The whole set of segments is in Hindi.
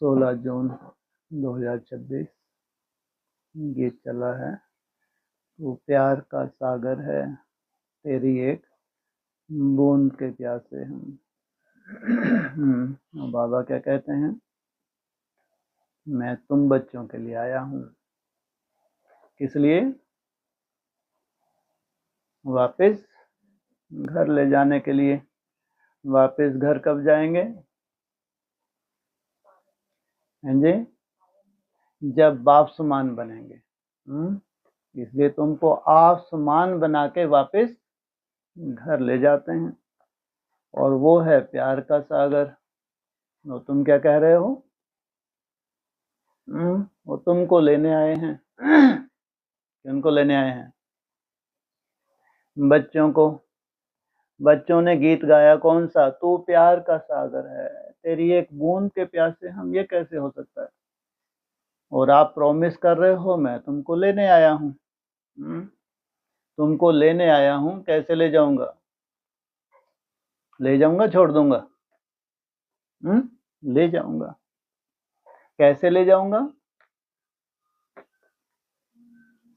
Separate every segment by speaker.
Speaker 1: 16 जून 2026 गीत चला है। तू प्यार का सागर है, तेरी एक बूंद के प्यासे हम। बाबा क्या कहते हैं, मैं तुम बच्चों के लिए आया हूँ। किस लिए? वापस घर ले जाने के लिए। वापस घर कब जाएंगे? हैं जी? जब बाप समान बनेंगे। इसलिए तुमको आप समान बना के वापस घर ले जाते हैं, और वो है प्यार का सागर। तो तुम क्या कह रहे हो? वो तुमको लेने आए हैं। किनको लेने आए हैं? बच्चों को। बच्चों ने गीत गाया कौन सा? तू प्यार का सागर है, तेरी एक बूंद के प्यासे हम। ये कैसे हो सकता है? और आप प्रॉमिस कर रहे हो मैं तुमको लेने आया हूँ। तुमको लेने आया हूँ, कैसे ले जाऊंगा? ले जाऊंगा, छोड़ दूंगा? ले जाऊंगा। कैसे ले जाऊंगा?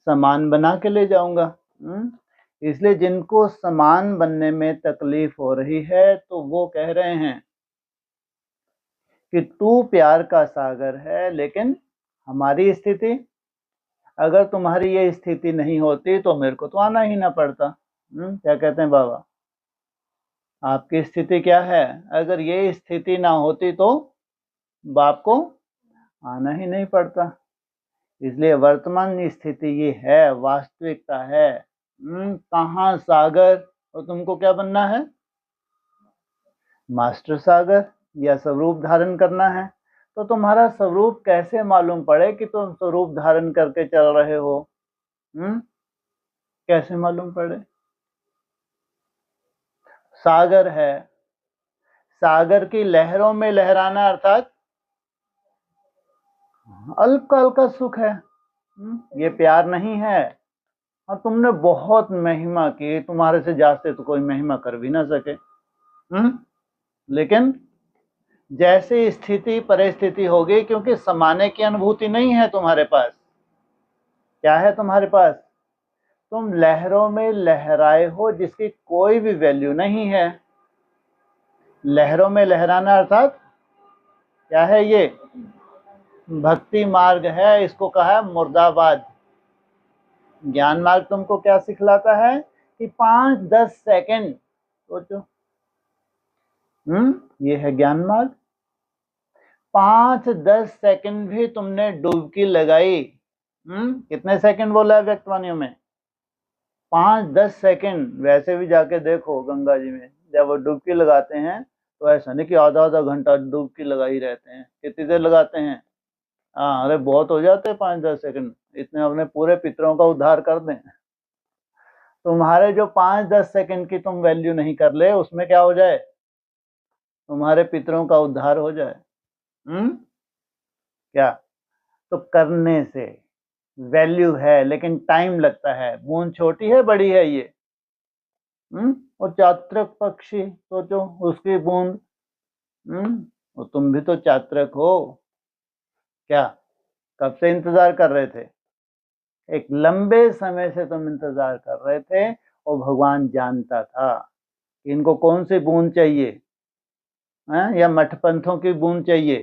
Speaker 1: समान बना के ले जाऊंगा। इसलिए जिनको समान बनने में तकलीफ हो रही है, तो वो कह रहे हैं कि तू प्यार का सागर है, लेकिन हमारी स्थिति, अगर तुम्हारी ये स्थिति नहीं होती तो मेरे को तो आना ही ना पड़ता। क्या कहते हैं बाबा? आपकी स्थिति क्या है? अगर ये स्थिति ना होती तो बाप को आना ही नहीं पड़ता। इसलिए वर्तमान स्थिति ये है, वास्तविकता है। कहाँ सागर, और तुमको क्या बनना है? मास्टर सागर, या स्वरूप धारण करना है। तो तुम्हारा स्वरूप कैसे मालूम पड़े कि तुम स्वरूप धारण करके चल रहे हो? कैसे मालूम पड़े? सागर है, सागर की लहरों में लहराना अर्थात अल्प का सुख है। ये प्यार नहीं है। और तुमने बहुत महिमा की, तुम्हारे से जाते तो कोई महिमा कर भी ना सके। लेकिन जैसी स्थिति परिस्थिति होगी, क्योंकि समाने की अनुभूति नहीं है तुम्हारे पास। क्या है तुम्हारे पास? तुम लहरों में लहराए हो जिसकी कोई भी वैल्यू नहीं है। लहरों में लहराना अर्थात क्या है? ये भक्ति मार्ग है, इसको कहा है मुर्दाबाद। ज्ञान मार्ग तुमको क्या सिखलाता है कि 5-10 सेकंड सोचो। ये है ज्ञान मार्ग। 5-10 सेकंड भी तुमने डुबकी लगाई। कितने सेकंड बोला है व्यक्तवाणियों में? 5-10 सेकंड। वैसे भी जाके देखो गंगा जी में, जब वो डुबकी लगाते हैं तो ऐसा नहीं कि आधा आधा घंटा डुबकी लगा ही रहते हैं। कितनी देर लगाते हैं? हाँ, अरे बहुत हो जाते हैं 5-10 सेकंड। इतने अपने पूरे पितरों का उद्धार कर दें। तुम्हारे जो 5-10 सेकंड की तुम वैल्यू नहीं कर ले, उसमें क्या हो जाए? तुम्हारे पितरों का उद्धार हो जाए। क्या? तो करने से वैल्यू है, लेकिन टाइम लगता है। बूंद छोटी है बड़ी है ये? और चात्रक पक्षी सोचो, उसकी बूंद। और तुम भी तो चात्रक हो। क्या? कब से इंतजार कर रहे थे? एक लंबे समय से तुम इंतजार कर रहे थे, और भगवान जानता था कि इनको कौन सी बूंद चाहिए, या मठपंथों की बूंद चाहिए।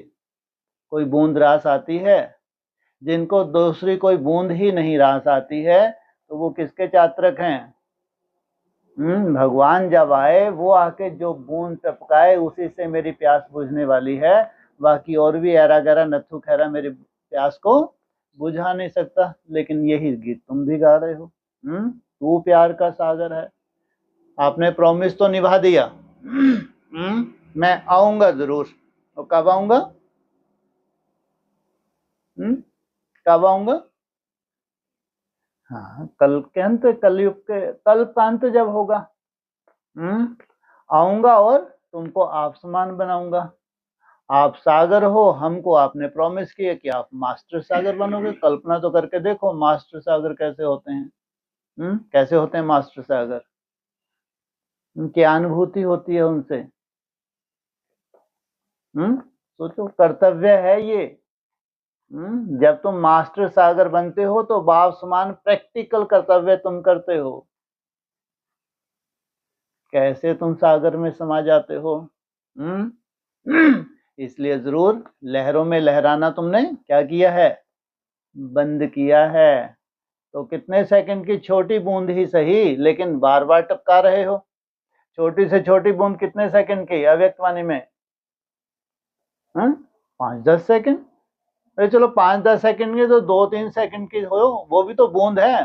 Speaker 1: कोई बूंद रास आती है? जिनको दूसरी कोई बूंद ही नहीं रास आती है, तो वो किसके चात्रक हैं? भगवान जब आए, वो आके जो बूंद टपकाए, उसी से मेरी प्यास बुझने वाली है। बाकी और भी ऐरा गैरा नत्थु खैरा मेरी प्यास को बुझा नहीं सकता। लेकिन यही गीत तुम भी गा रहे हो। तू प्यार का सागर है। आपने प्रॉमिस तो निभा दिया। मैं आऊंगा जरूर। और कब आऊंगा? कब आऊंगा? हाँ, कल के अंत, कलयुग के कल का अंत जब होगा, आऊंगा और तुमको आप समान बनाऊंगा। आप सागर हो, हमको आपने प्रॉमिस किया कि आप मास्टर सागर बनोगे। कल्पना तो करके देखो, मास्टर सागर कैसे होते हैं। कैसे होते हैं मास्टर सागर? क्या अनुभूति होती है उनसे? सोचो, कर्तव्य है ये। जब तुम मास्टर सागर बनते हो तो बाप समान प्रैक्टिकल कर्तव्य तुम करते हो। कैसे तुम सागर में समा जाते हो? इसलिए जरूर लहरों में लहराना तुमने क्या किया है? बंद किया है। तो कितने सेकंड की छोटी बूंद ही सही, लेकिन बार बार टपका रहे हो। छोटी से छोटी बूंद कितने सेकंड की अव्यक्त वाणी में? 5-10 सेकंड। अरे चलो 5-10 सेकंड की तो 2-3 सेकंड की हो, वो भी तो बूंद है।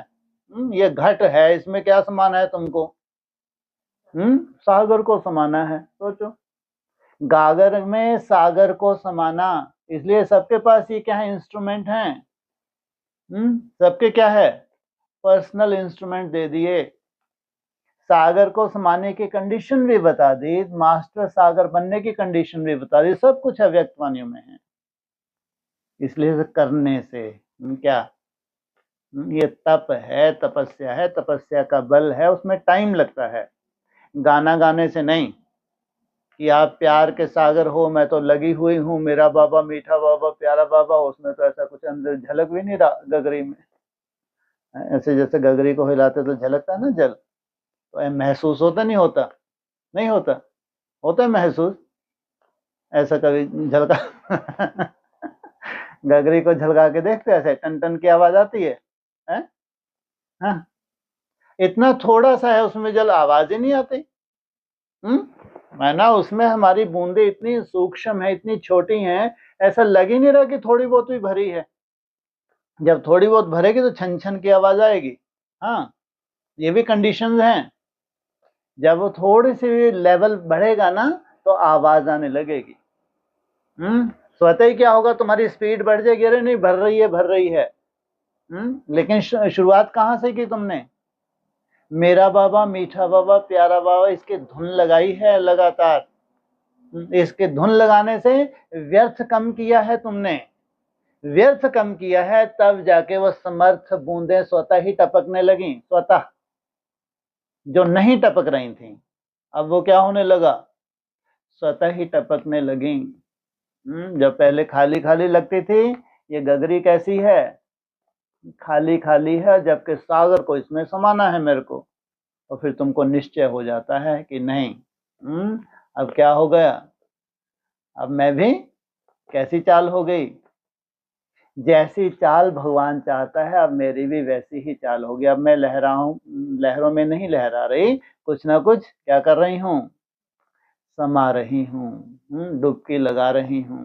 Speaker 1: ये घट है, इसमें क्या समाना है तुमको? सागर को समाना है। सोचो, गागर में सागर को समाना। इसलिए सबके पास ये क्या है? इंस्ट्रूमेंट हैं। सबके क्या है? पर्सनल इंस्ट्रूमेंट दे दिए। सागर को समाने की कंडीशन भी बता दी, मास्टर सागर बनने की कंडीशन भी बता दी। सब कुछ अव्यक्त वाणियों में है। इसलिए करने से क्या, ये तप है, तपस्या है, तपस्या का बल है, उसमें टाइम लगता है। गाना गाने से नहीं कि आप प्यार के सागर हो, मैं तो लगी हुई हूँ, मेरा बाबा मीठा बाबा प्यारा बाबा, उसमें तो ऐसा कुछ अंदर झलक भी नहीं रहा गगरी में। ऐसे जैसे गगरी को हिलाते तो झलकता है ना जल, तो महसूस होता नहीं होता? नहीं होता? होता है महसूस? ऐसा कभी झलका गगरी को झलका के देखते, ऐसे टन टन की आवाज आती है, हैं? हाँ, इतना थोड़ा सा है उसमें जल, आवाज ही नहीं आती। है ना, उसमें हमारी बूंदे इतनी सूक्ष्म है, इतनी छोटी हैं, ऐसा लग ही नहीं रहा कि थोड़ी बहुत भी भरी है। जब थोड़ी बहुत भरेगी तो छन छन की आवाज आएगी। हाँ, ये भी कंडीशंस हैं। जब वो थोड़ी सी लेवल बढ़ेगा ना तो आवाज आने लगेगी। स्वतः ही क्या होगा, तुम्हारी स्पीड बढ़ जाएगी, अरे नहीं भर रही है, भर रही है। लेकिन शुरुआत कहाँ से की तुमने? मेरा बाबा मीठा बाबा प्यारा बाबा, इसके धुन लगाई है लगातार। इसके धुन लगाने से व्यर्थ कम किया है तुमने, व्यर्थ कम किया है, तब जाके वो समर्थ बूंदें स्वतः ही टपकने लगी। स्वतः जो नहीं टपक रही थी, अब वो क्या होने लगा? स्वतः ही टपकने लगी। जब पहले खाली खाली लगती थी, ये गगरी कैसी है? खाली खाली है, जबकि सागर को इसमें समाना है मेरे को। तो फिर तुमको निश्चय हो जाता है कि नहीं, अब क्या हो गया, अब मैं भी कैसी चाल हो गई? जैसी चाल भगवान चाहता है, अब मेरी भी वैसी ही चाल होगी। अब मैं लहरों में नहीं लहरा रही, कुछ ना कुछ क्या कर रही हूँ? समा रही हूँ, डुबकी लगा रही हूँ।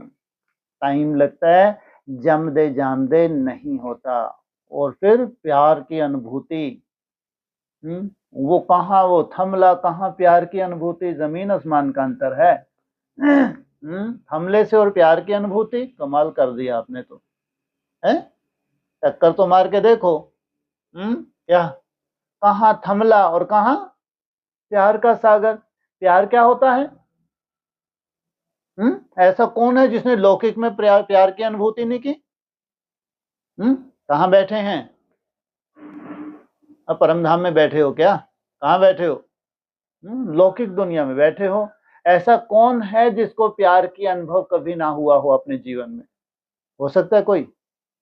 Speaker 1: टाइम लगता है, जम दे जाम दे नहीं होता। और फिर प्यार की अनुभूति, वो कहाँ, वो थमला कहाँ प्यार की अनुभूति, जमीन आसमान का अंतर है। थमले से और प्यार की अनुभूति, कमाल कर दिया आपने तो, है? टक्कर तो मार के देखो। क्या, कहाँ थमला और कहाँ प्यार का सागर। प्यार क्या होता है? ऐसा कौन है जिसने लौकिक में प्यार की अनुभूति नहीं की? कहाँ बैठे हैं? अब परमधाम में बैठे हो क्या? कहाँ बैठे हो? लौकिक दुनिया में बैठे हो। ऐसा कौन है जिसको प्यार की अनुभव कभी ना हुआ हो अपने जीवन में? हो सकता है कोई?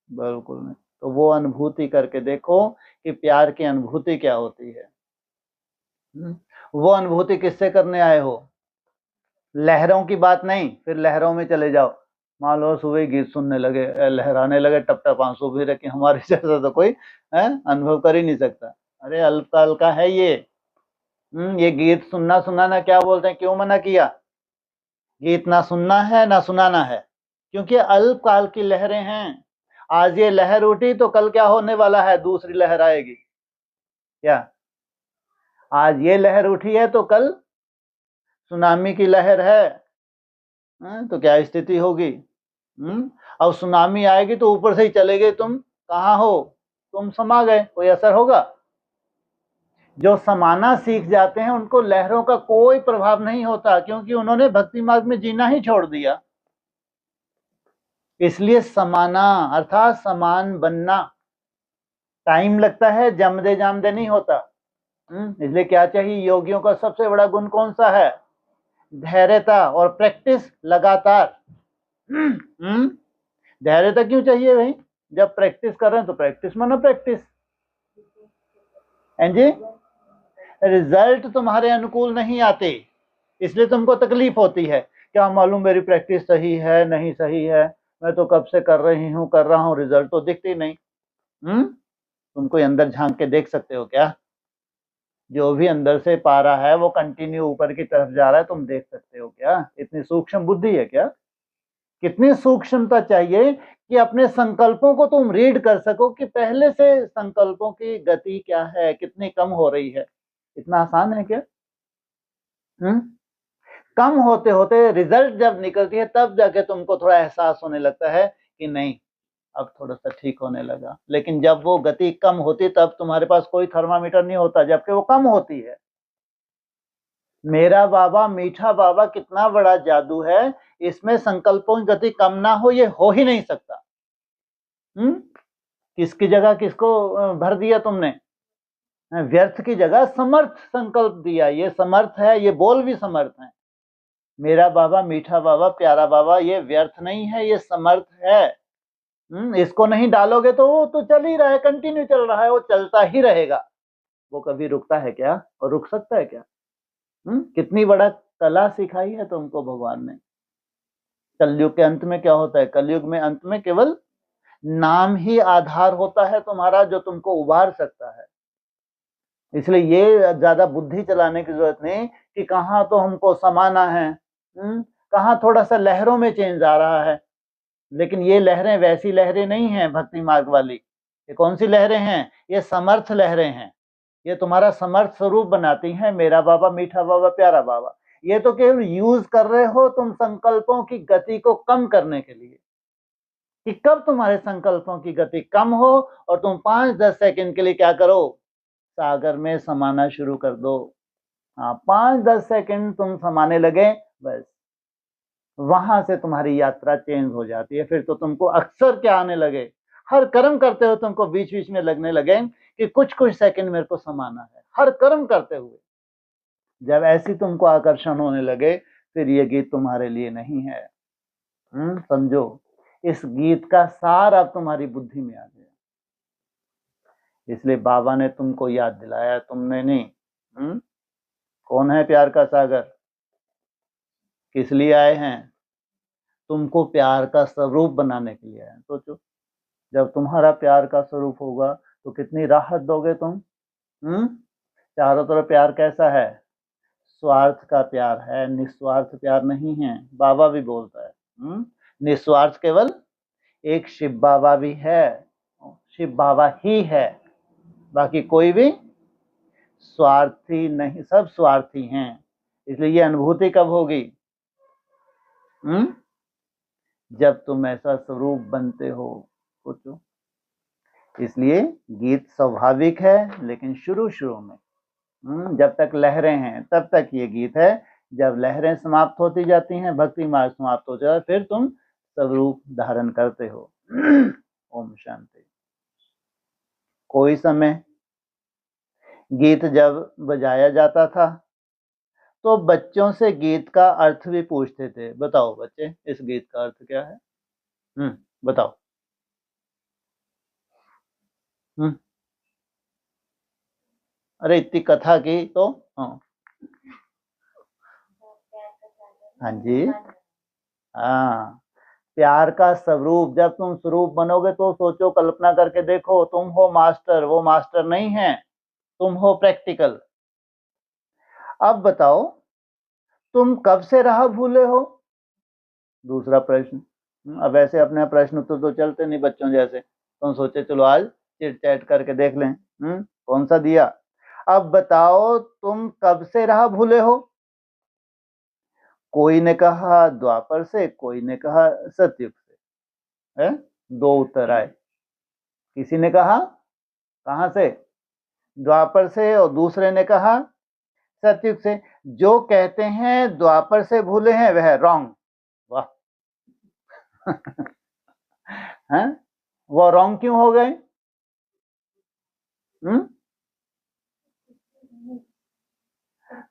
Speaker 1: बिल्कुल नहीं। तो वो अनुभूति करके देखो कि प्यार की अनुभूति क्या होती है। वो अनुभूति किससे करने आए हो? लहरों की बात नहीं, फिर लहरों में चले जाओ। मान लो सुबह गीत सुनने लगे, लहराने लगे, टप टप आंसू भी रखे, हमारे जैसा तो कोई अनुभव कर ही नहीं सकता। अरे अल्पकाल का है ये गीत सुनना सुनाना क्या बोलते हैं, क्यों मना किया? गीत ना सुनना है ना सुनाना है, क्योंकि अल्पकाल की लहरें हैं। आज ये लहर उठी तो कल क्या होने वाला है? दूसरी लहर आएगी। क्या, आज ये लहर उठी है तो कल सुनामी की लहर है। तो क्या स्थिति होगी? अब सुनामी आएगी तो ऊपर से ही चले गए, तुम कहाँ हो? तुम समा गए, कोई असर होगा? जो समाना सीख जाते हैं उनको लहरों का कोई प्रभाव नहीं होता, क्योंकि उन्होंने भक्ति मार्ग में जीना ही छोड़ दिया। इसलिए समाना अर्थात समान बनना टाइम लगता है, जमदे जामदे नहीं होता। इसलिए क्या चाहिए? योगियों का सबसे बड़ा गुण कौन सा है? धैर्यता और प्रैक्टिस लगातार। धैर्यता क्यों चाहिए भाई? जब प्रैक्टिस कर रहे हैं तो प्रैक्टिस मानो प्रैक्टिस। जी, रिजल्ट तुम्हारे अनुकूल नहीं आते, इसलिए तुमको तकलीफ होती है। क्या मालूम मेरी प्रैक्टिस सही है नहीं सही है, मैं तो कब से कर रही हूँ कर रहा हूँ, रिजल्ट तो दिखती नहीं। तुम कोई अंदर झांक के देख सकते हो क्या? जो भी अंदर से पा रहा है वो कंटिन्यू ऊपर की तरफ जा रहा है, तुम देख सकते हो क्या? इतनी सूक्ष्म बुद्धि है क्या? कितनी सूक्ष्मता चाहिए कि अपने संकल्पों को तुम रीड कर सको कि पहले से संकल्पों की गति क्या है, कितनी कम हो रही है। इतना आसान है क्या? कम होते होते रिजल्ट जब निकलती है तब जाके तुमको थोड़ा एहसास होने लगता है कि नहीं अब थोड़ा सा ठीक होने लगा। लेकिन जब वो गति कम होती तब तुम्हारे पास कोई थर्मामीटर नहीं होता, जबकि वो कम होती है। मेरा बाबा मीठा बाबा कितना बड़ा जादू है, इसमें संकल्पों की गति कम ना हो ये हो ही नहीं सकता। किसकी जगह किसको भर दिया तुमने? व्यर्थ की जगह समर्थ संकल्प दिया। ये समर्थ है, ये बोल भी समर्थ है। मेरा बाबा मीठा बाबा प्यारा बाबा ये व्यर्थ नहीं है, ये समर्थ है। इसको नहीं डालोगे तो वो तो चल ही रहा है, कंटिन्यू चल रहा है, वो चलता ही रहेगा। वो कभी रुकता है क्या? और रुक सकता है क्या? कितनी बड़ा कला सिखाई है तुमको भगवान ने। कलयुग के अंत में क्या होता है? कलयुग में अंत में केवल नाम ही आधार होता है तुम्हारा, जो तुमको उबार सकता है। इसलिए ये ज्यादा बुद्धि चलाने की जरूरत नहीं कि कहाँ तो हमको समाना है, कहाँ थोड़ा सा लहरों में चेंज आ रहा है। लेकिन ये लहरें वैसी लहरें नहीं हैं भक्ति मार्ग वाली। ये कौन सी लहरें हैं? ये समर्थ लहरें हैं। ये तुम्हारा समर्थ स्वरूप बनाती हैं, मेरा बाबा मीठा बाबा प्यारा बाबा। ये तो केवल यूज कर रहे हो तुम संकल्पों की गति को कम करने के लिए, कि कब तुम्हारे संकल्पों की गति कम हो और तुम 5-10 सेकंड के लिए क्या करो? सागर में समाना शुरू कर दो। हाँ, 5-10 सेकंड तुम समाने लगे, बस वहां से तुम्हारी यात्रा चेंज हो जाती है। फिर तो तुमको अक्सर क्या आने लगे, हर कर्म करते हुए तुमको बीच बीच में लगने लगे कि कुछ कुछ सेकंड मेरे को समाना है, हर कर्म करते हुए। जब ऐसी तुमको आकर्षण होने लगे फिर ये गीत तुम्हारे लिए नहीं है। समझो, इस गीत का सार अब तुम्हारी बुद्धि में आ गया। इसलिए बाबा ने तुमको याद दिलाया, तुमने नहीं। कौन है प्यार का सागर? किस लिए आए हैं? तुमको प्यार का स्वरूप बनाने के लिए आए हैं। सोचो, जब तुम्हारा प्यार का स्वरूप होगा तो कितनी राहत दोगे तुम। चारों तरफ प्यार कैसा है? स्वार्थ का प्यार है, निस्वार्थ प्यार नहीं है। बाबा भी बोलता है निस्वार्थ केवल एक शिव बाबा भी है, शिव बाबा ही है, बाकी कोई भी स्वार्थी नहीं, सब स्वार्थी हैं। इसलिए ये अनुभूति कब होगी? जब तुम ऐसा स्वरूप बनते हो। सोचो, इसलिए गीत स्वाभाविक है, लेकिन शुरू शुरू में जब तक लहरें हैं तब तक ये गीत है। जब लहरें समाप्त होती जाती हैं, भक्ति मार्ग समाप्त हो जाता है, फिर तुम स्वरूप धारण करते हो। ओम शांति। कोई समय गीत जब बजाया जाता था तो बच्चों से गीत का अर्थ भी पूछते थे। बताओ बच्चे, इस गीत का अर्थ क्या है? बताओ। अरे इतनी कथा की तो हाँ जी, हाँ, प्यार का स्वरूप। जब तुम स्वरूप बनोगे तो सोचो, कल्पना करके देखो, तुम हो मास्टर, वो मास्टर नहीं है, तुम हो प्रैक्टिकल। अब बताओ, तुम कब से राह भूले हो? दूसरा प्रश्न। अब ऐसे अपने प्रश्न उत्तर तो चलते नहीं बच्चों जैसे, तुम सोचे चलो आज चिट चैट करके देख लें। कौन सा दिया? अब बताओ, तुम कब से राह भूले हो? कोई ने कहा द्वापर से, कोई ने कहा सतयुग से। है? दो उत्तर आए। किसी ने कहा कहां से? द्वापर से, और दूसरे ने कहा सतयुग से। जो कहते हैं द्वापर से भूले हैं वह रॉन्ग। वाह। हैं? वो रॉन्ग क्यों हो गए?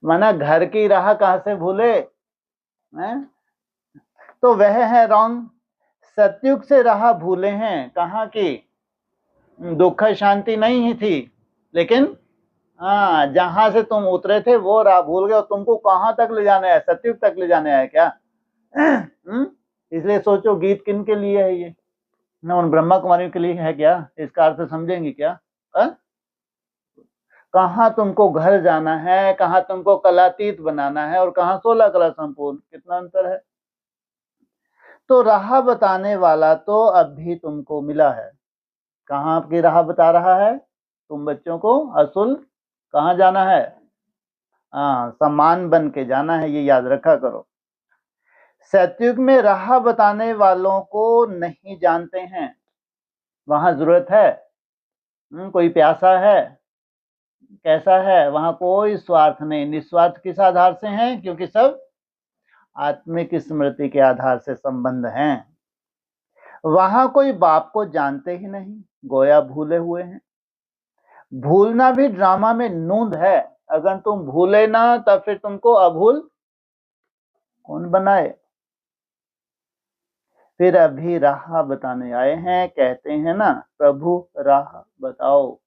Speaker 1: माना घर की राह कहां से भूले? हैं? तो वह है रॉन्ग। सतयुग से राह भूले हैं, कहाँ की? दुख शांति नहीं ही थी, लेकिन हाँ, जहां से तुम उतरे थे वो राह भूल गए, और तुमको कहाँ तक ले जाना है? सतयुग तक ले जाने है क्या? इसलिए सोचो, गीत किन के लिए है ये? न उन ब्रह्मा कुमारियों के लिए है क्या? इसका अर्थ समझेंगे क्या? कहाँ तुमको घर जाना है, कहाँ तुमको कलातीत बनाना है, और कहाँ 16 कला संपूर्ण, कितना अंतर है? तो राह बताने वाला तो अब भी तुमको मिला है। कहाँ आपकी राह बता रहा है? तुम बच्चों को असुल कहाँ जाना है? हाँ, समान बन के जाना है, ये याद रखा करो। सतयुग में राह बताने वालों को नहीं जानते हैं, वहां जरूरत है। कोई प्यासा है, कैसा है? वहां कोई स्वार्थ नहीं, निस्वार्थ किस आधार से हैं? क्योंकि सब आत्मिक स्मृति के आधार से संबंध हैं। वहां कोई बाप को जानते ही नहीं, गोया भूले हुए हैं। भूलना भी ड्रामा में नूंद है। अगर तुम भूले ना, तब फिर तुमको अभूल कौन बनाए? फिर अभी राह बताने आए हैं, कहते हैं ना, प्रभु राह बताओ।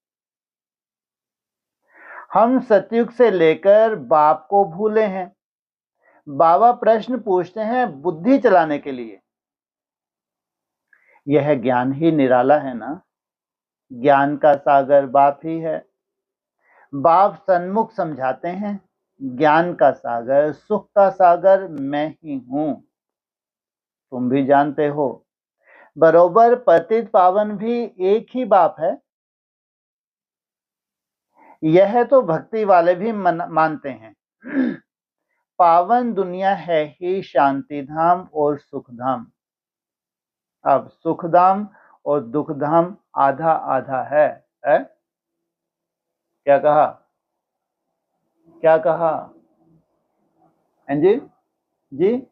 Speaker 1: हम सतयुग से लेकर बाप को भूले हैं। बाबा प्रश्न पूछते हैं बुद्धि चलाने के लिए। यह ज्ञान ही निराला है ना। ज्ञान का सागर बाप ही है। बाप सन्मुख समझाते हैं, ज्ञान का सागर, सुख का सागर मैं ही हूं। तुम भी जानते हो, बरोबर पतित पावन भी एक ही बाप है। यह तो भक्ति वाले भी मानते हैं। पावन दुनिया है ही शांति धाम और सुख धाम। अब सुख धाम और दुख धाम आधा आधा है? क्या कहा? क्या कहा? जी जी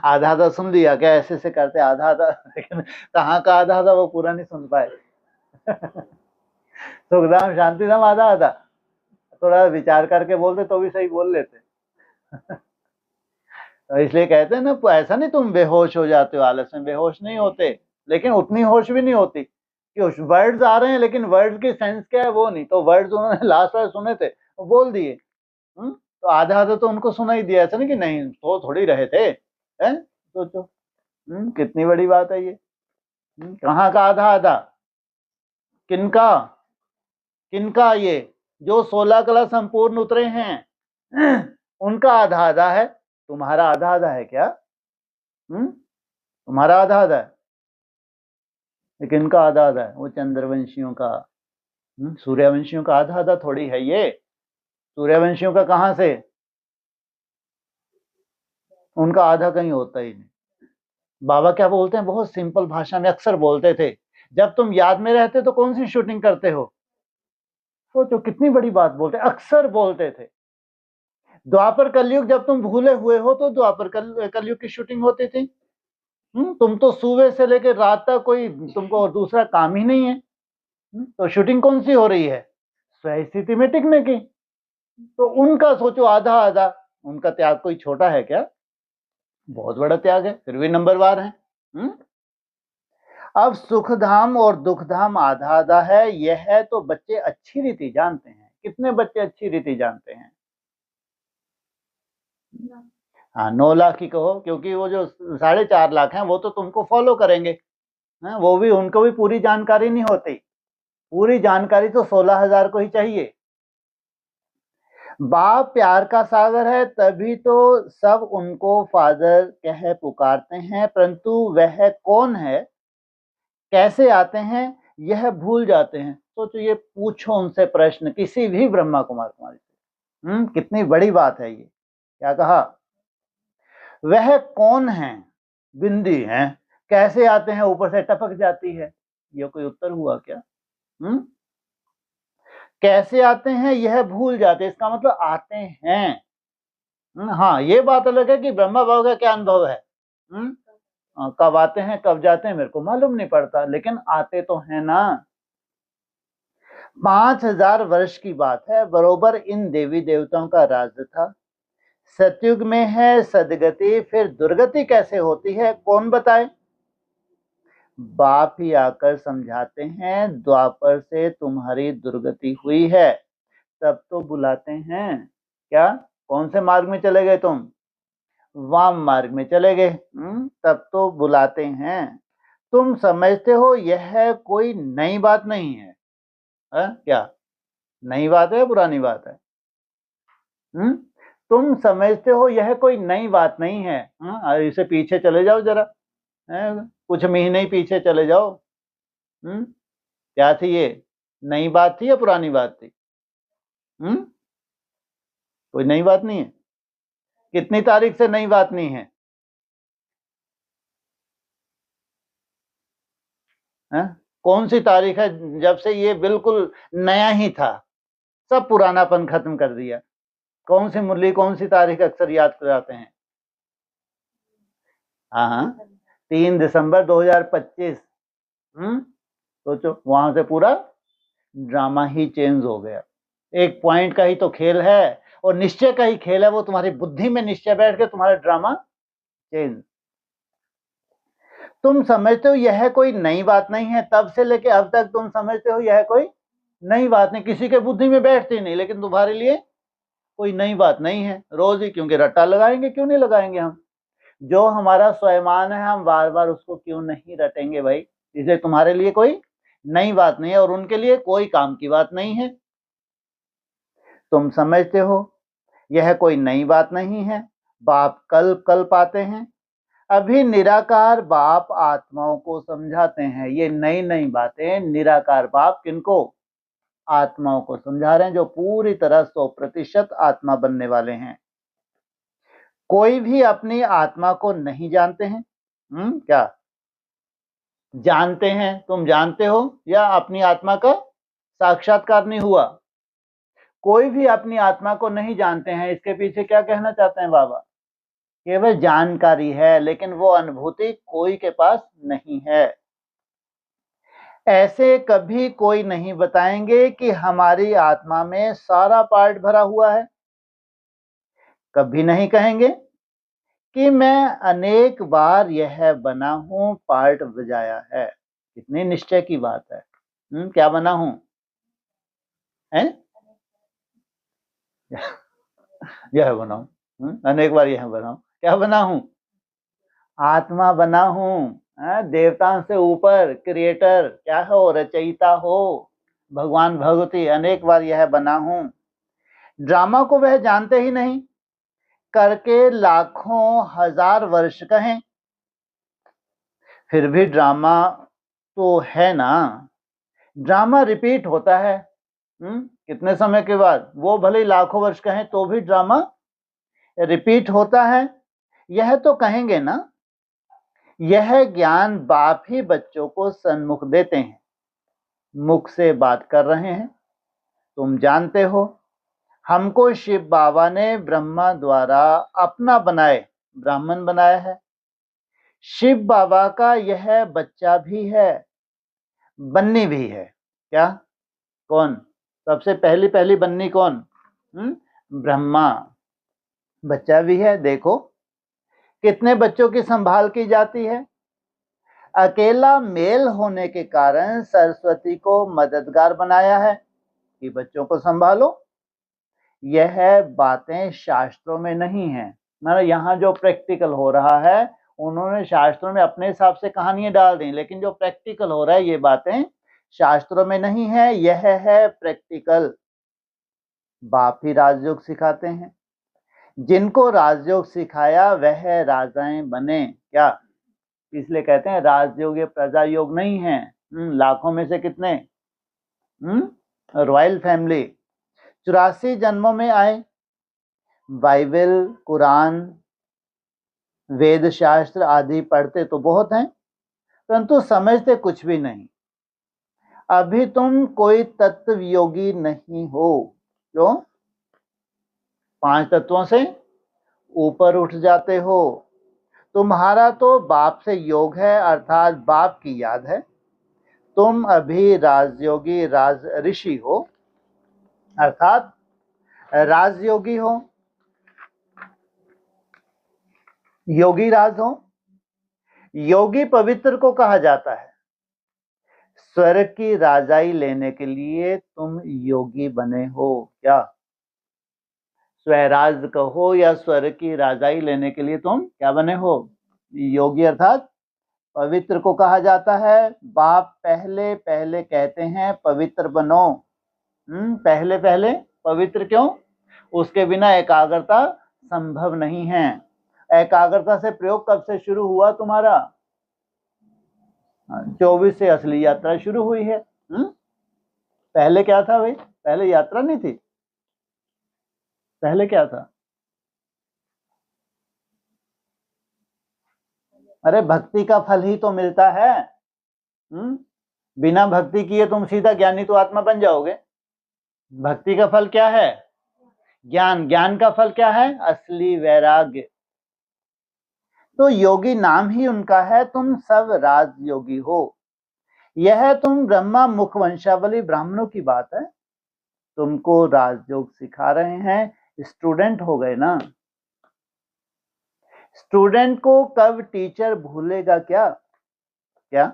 Speaker 1: आधा आधा सुन लिया क्या? ऐसे से करते आधा आधा, लेकिन कहाँ का आधा आधा वो पूरा नहीं सुन पाए। सुखधाम शांति धाम आधा आधा, थोड़ा विचार करके बोलते तो भी सही बोल लेते। तो इसलिए कहते हैं ना, ऐसा नहीं तुम बेहोश हो जाते हो, आलस में बेहोश नहीं होते, लेकिन उतनी होश भी नहीं होती कि वर्ड्स आ रहे हैं लेकिन वर्ड्स की सेंस क्या है वो नहीं। तो वर्ड्स उन्होंने लास्ट बार सुने थे, वो बोल दिए। तो आधा आधा तो उनको सुना ही दिया, ऐसा नहीं कि नहीं तो थोड़ी रहे थे। हैं? सोचो कितनी बड़ी बात है ये। कहाँ का आधा आधा? किनका? किनका? ये जो 16 कला संपूर्ण उतरे हैं उनका आधा आधा है। तुम्हारा आधा आधा है क्या? तुम्हारा आधा आधा है, लेकिन इनका आधा आधा है। वो चंद्रवंशियों का, सूर्यवंशियों का आधा आधा थोड़ी है ये। सूर्यवंशियों का कहाँ से? उनका आधा कहीं होता ही नहीं। बाबा क्या बोलते हैं, बहुत सिंपल भाषा में अक्सर बोलते थे, जब तुम याद में रहते तो कौन सी शूटिंग करते हो? सोचो कितनी बड़ी बात बोलते, अक्सर बोलते थे। द्वापर कलयुग जब तुम भूले हुए हो तो द्वापर कलयुग की शूटिंग होती थी। तुम तो सुबह से लेकर रात तक कोई तुमको और दूसरा काम ही नहीं है। तो शूटिंग कौन सी हो रही है? स्व स्थिति में टिकने की। तो उनका सोचो आधा आधा। उनका त्याग कोई छोटा है क्या? बहुत बड़ा त्याग है, फिर भी नंबरवार है। अब सुखधाम और दुखधाम आधा आधा है, यह तो बच्चे अच्छी रीति जानते हैं। कितने बच्चे अच्छी रीति जानते हैं? हाँ, 9 लाख ही कहो, क्योंकि वो जो 4.5 लाख हैं वो तो तुमको फॉलो करेंगे। वो भी, उनको भी पूरी जानकारी नहीं होती। पूरी जानकारी तो 16,000 को ही चाहिए। बाप प्यार का सागर है, तभी तो सब उनको फादर कह पुकारते हैं, परंतु वह कौन है, कैसे आते हैं, यह भूल जाते हैं। सोचो, ये पूछो उनसे प्रश्न, किसी भी ब्रह्मा कुमार कुमारी से। कितनी बड़ी बात है ये। क्या कहा? वह कौन है, बिंदी है, कैसे आते हैं, ऊपर से टपक जाती है। ये कोई उत्तर हुआ क्या? कैसे आते हैं यह भूल जाते, इसका मतलब आते हैं। हाँ, ये बात अलग है कि ब्रह्मा बाबा का क्या अनुभव है। कब आते हैं कब जाते हैं मेरे को मालूम नहीं पड़ता, लेकिन आते तो हैं ना। 5,000 वर्ष की बात है, बरोबर इन देवी देवताओं का राज था। सतयुग में है सदगति, फिर दुर्गति कैसे होती है कौन बताए? बाप ही आकर समझाते हैं, द्वापर से तुम्हारी दुर्गति हुई है। तब तो बुलाते हैं, क्या कौन से मार्ग में चले गए तुम? वाम मार्ग में चले गए। तब तो बुलाते हैं। तुम समझते हो यह कोई नई बात नहीं है। क्या नई बात है, पुरानी बात है? तुम समझते हो यह कोई नई बात नहीं है। इसे पीछे चले जाओ जरा, कुछ महीने ही पीछे चले जाओ। क्या थी ये? नई बात थी या पुरानी बात थी? कोई नई बात नहीं है। कितनी तारीख से नई बात नहीं है? कौन सी तारीख है जब से ये बिल्कुल नया ही था, सब पुरानापन खत्म कर दिया? कौन सी मुरली, कौन सी तारीख अक्सर याद कराते हैं? हाँ, 3 दिसंबर 2025। सोचो, वहां से पूरा ड्रामा ही चेंज हो गया। एक पॉइंट का ही तो खेल है और निश्चय का ही खेल है, वो तुम्हारी बुद्धि में निश्चय बैठ के तुम्हारा ड्रामा चेंज। तुम समझते हो यह कोई नई बात नहीं है, तब से लेके अब तक तुम समझते हो यह कोई नई बात नहीं, किसी के बुद्धि में बैठती नहीं, लेकिन तुम्हारे लिए कोई नई बात नहीं है रोज ही, क्योंकि रट्टा लगाएंगे, क्यों नहीं लगाएंगे हम? जो हमारा स्वयमान है हम बार बार उसको क्यों नहीं रटेंगे भाई? इसलिए तुम्हारे लिए कोई नई बात नहीं है और उनके लिए कोई काम की बात नहीं है। तुम समझते हो यह कोई नई बात नहीं है, बाप कल कल पाते हैं। अभी निराकार बाप आत्माओं को समझाते हैं। ये नई नई बातें निराकार बाप किनको? आत्माओं को समझा रहे हैं, जो पूरी तरह 100% आत्मा बनने वाले हैं। कोई भी अपनी आत्मा को नहीं जानते हैं। क्या जानते हैं? तुम जानते हो या अपनी आत्मा का साक्षात्कार नहीं हुआ? कोई भी अपनी आत्मा को नहीं जानते हैं। इसके पीछे क्या कहना चाहते हैं बाबा? केवल जानकारी है, लेकिन वो अनुभूति कोई के पास नहीं है। ऐसे कभी कोई नहीं बताएंगे कि हमारी आत्मा में सारा पार्ट भरा हुआ है। कभी नहीं कहेंगे कि मैं अनेक बार यह बना हूं, पार्ट बजाया है। कितनी निश्चय की बात है। क्या बना हूं? यह बना हूं, अनेक बार यह बना हूं। क्या बना हूं? आत्मा बना हूं। देवताओं से ऊपर क्रिएटर क्या हो? रचयिता हो, भगवान भगवती। अनेक बार यह बना हूं। ड्रामा को वह जानते ही नहीं, करके लाखों हजार वर्ष कहें, फिर भी ड्रामा तो है ना। ड्रामा रिपीट होता है। कितने समय के बाद? वो भले लाखों वर्ष कहें तो भी ड्रामा रिपीट होता है। यह तो कहेंगे ना, यह ज्ञान बाप ही बच्चों को सन्मुख देते हैं। मुख से बात कर रहे हैं। तुम जानते हो हमको शिव बाबा ने ब्रह्मा द्वारा अपना बनाए ब्राह्मण बनाया है। शिव बाबा का यह बच्चा भी है, बन्नी भी है। क्या? कौन सबसे पहली पहली बन्नी? कौन? ब्रह्मा। बच्चा भी है। देखो कितने बच्चों की संभाल की जाती है। अकेला मेल होने के कारण सरस्वती को मददगार बनाया है कि बच्चों को संभालो। यह बातें शास्त्रों में नहीं है। मतलब यहाँ जो प्रैक्टिकल हो रहा है, उन्होंने शास्त्रों में अपने हिसाब से कहानियां डाल दी, लेकिन जो प्रैक्टिकल हो रहा है ये बातें शास्त्रों में नहीं है। यह है प्रैक्टिकल। बाप ही राजयोग सिखाते हैं। जिनको राजयोग सिखाया वह राजाएं बने। क्या? इसलिए कहते हैं राजयोग ये प्रजा योग नहीं है। लाखों में से कितने? Royal family. 84 जन्मों में आए। बाइबल, कुरान, वेद शास्त्र आदि पढ़ते तो बहुत हैं, परंतु समझते कुछ भी नहीं। अभी तुम कोई तत्व योगी नहीं हो। क्यों? 5 तत्वों से ऊपर उठ जाते हो। तुम्हारा तो बाप से योग है, अर्थात बाप की याद है। तुम अभी राजयोगी राज ऋषि हो, अर्थात राजयोगी हो। योगी राज हो। योगी पवित्र को कहा जाता है। स्वर्ग की राजाई लेने के लिए तुम योगी बने हो क्या? स्वराज कहो या स्वर्ग की राजाई लेने के लिए तुम क्या बने हो? योगी अर्थात पवित्र को कहा जाता है। बाप पहले पहले कहते हैं पवित्र बनो। पहले पहले पवित्र क्यों? उसके बिना एकाग्रता संभव नहीं है। एकाग्रता से प्रयोग कब से शुरू हुआ तुम्हारा? 24 से असली यात्रा शुरू हुई है। पहले क्या था भाई? पहले यात्रा नहीं थी। पहले क्या था? अरे भक्ति का फल ही तो मिलता है। बिना भक्ति किए तुम सीधा ज्ञानी तो आत्मा बन जाओगे। भक्ति का फल क्या है? ज्ञान। ज्ञान का फल क्या है? असली वैराग्य। तो योगी नाम ही उनका है। तुम सब राजयोगी हो। यह तुम ब्रह्मा मुख वंशावली ब्राह्मणों की बात है। तुमको राजयोग सिखा रहे हैं। स्टूडेंट हो गए ना। स्टूडेंट को कब टीचर भूलेगा क्या? क्या?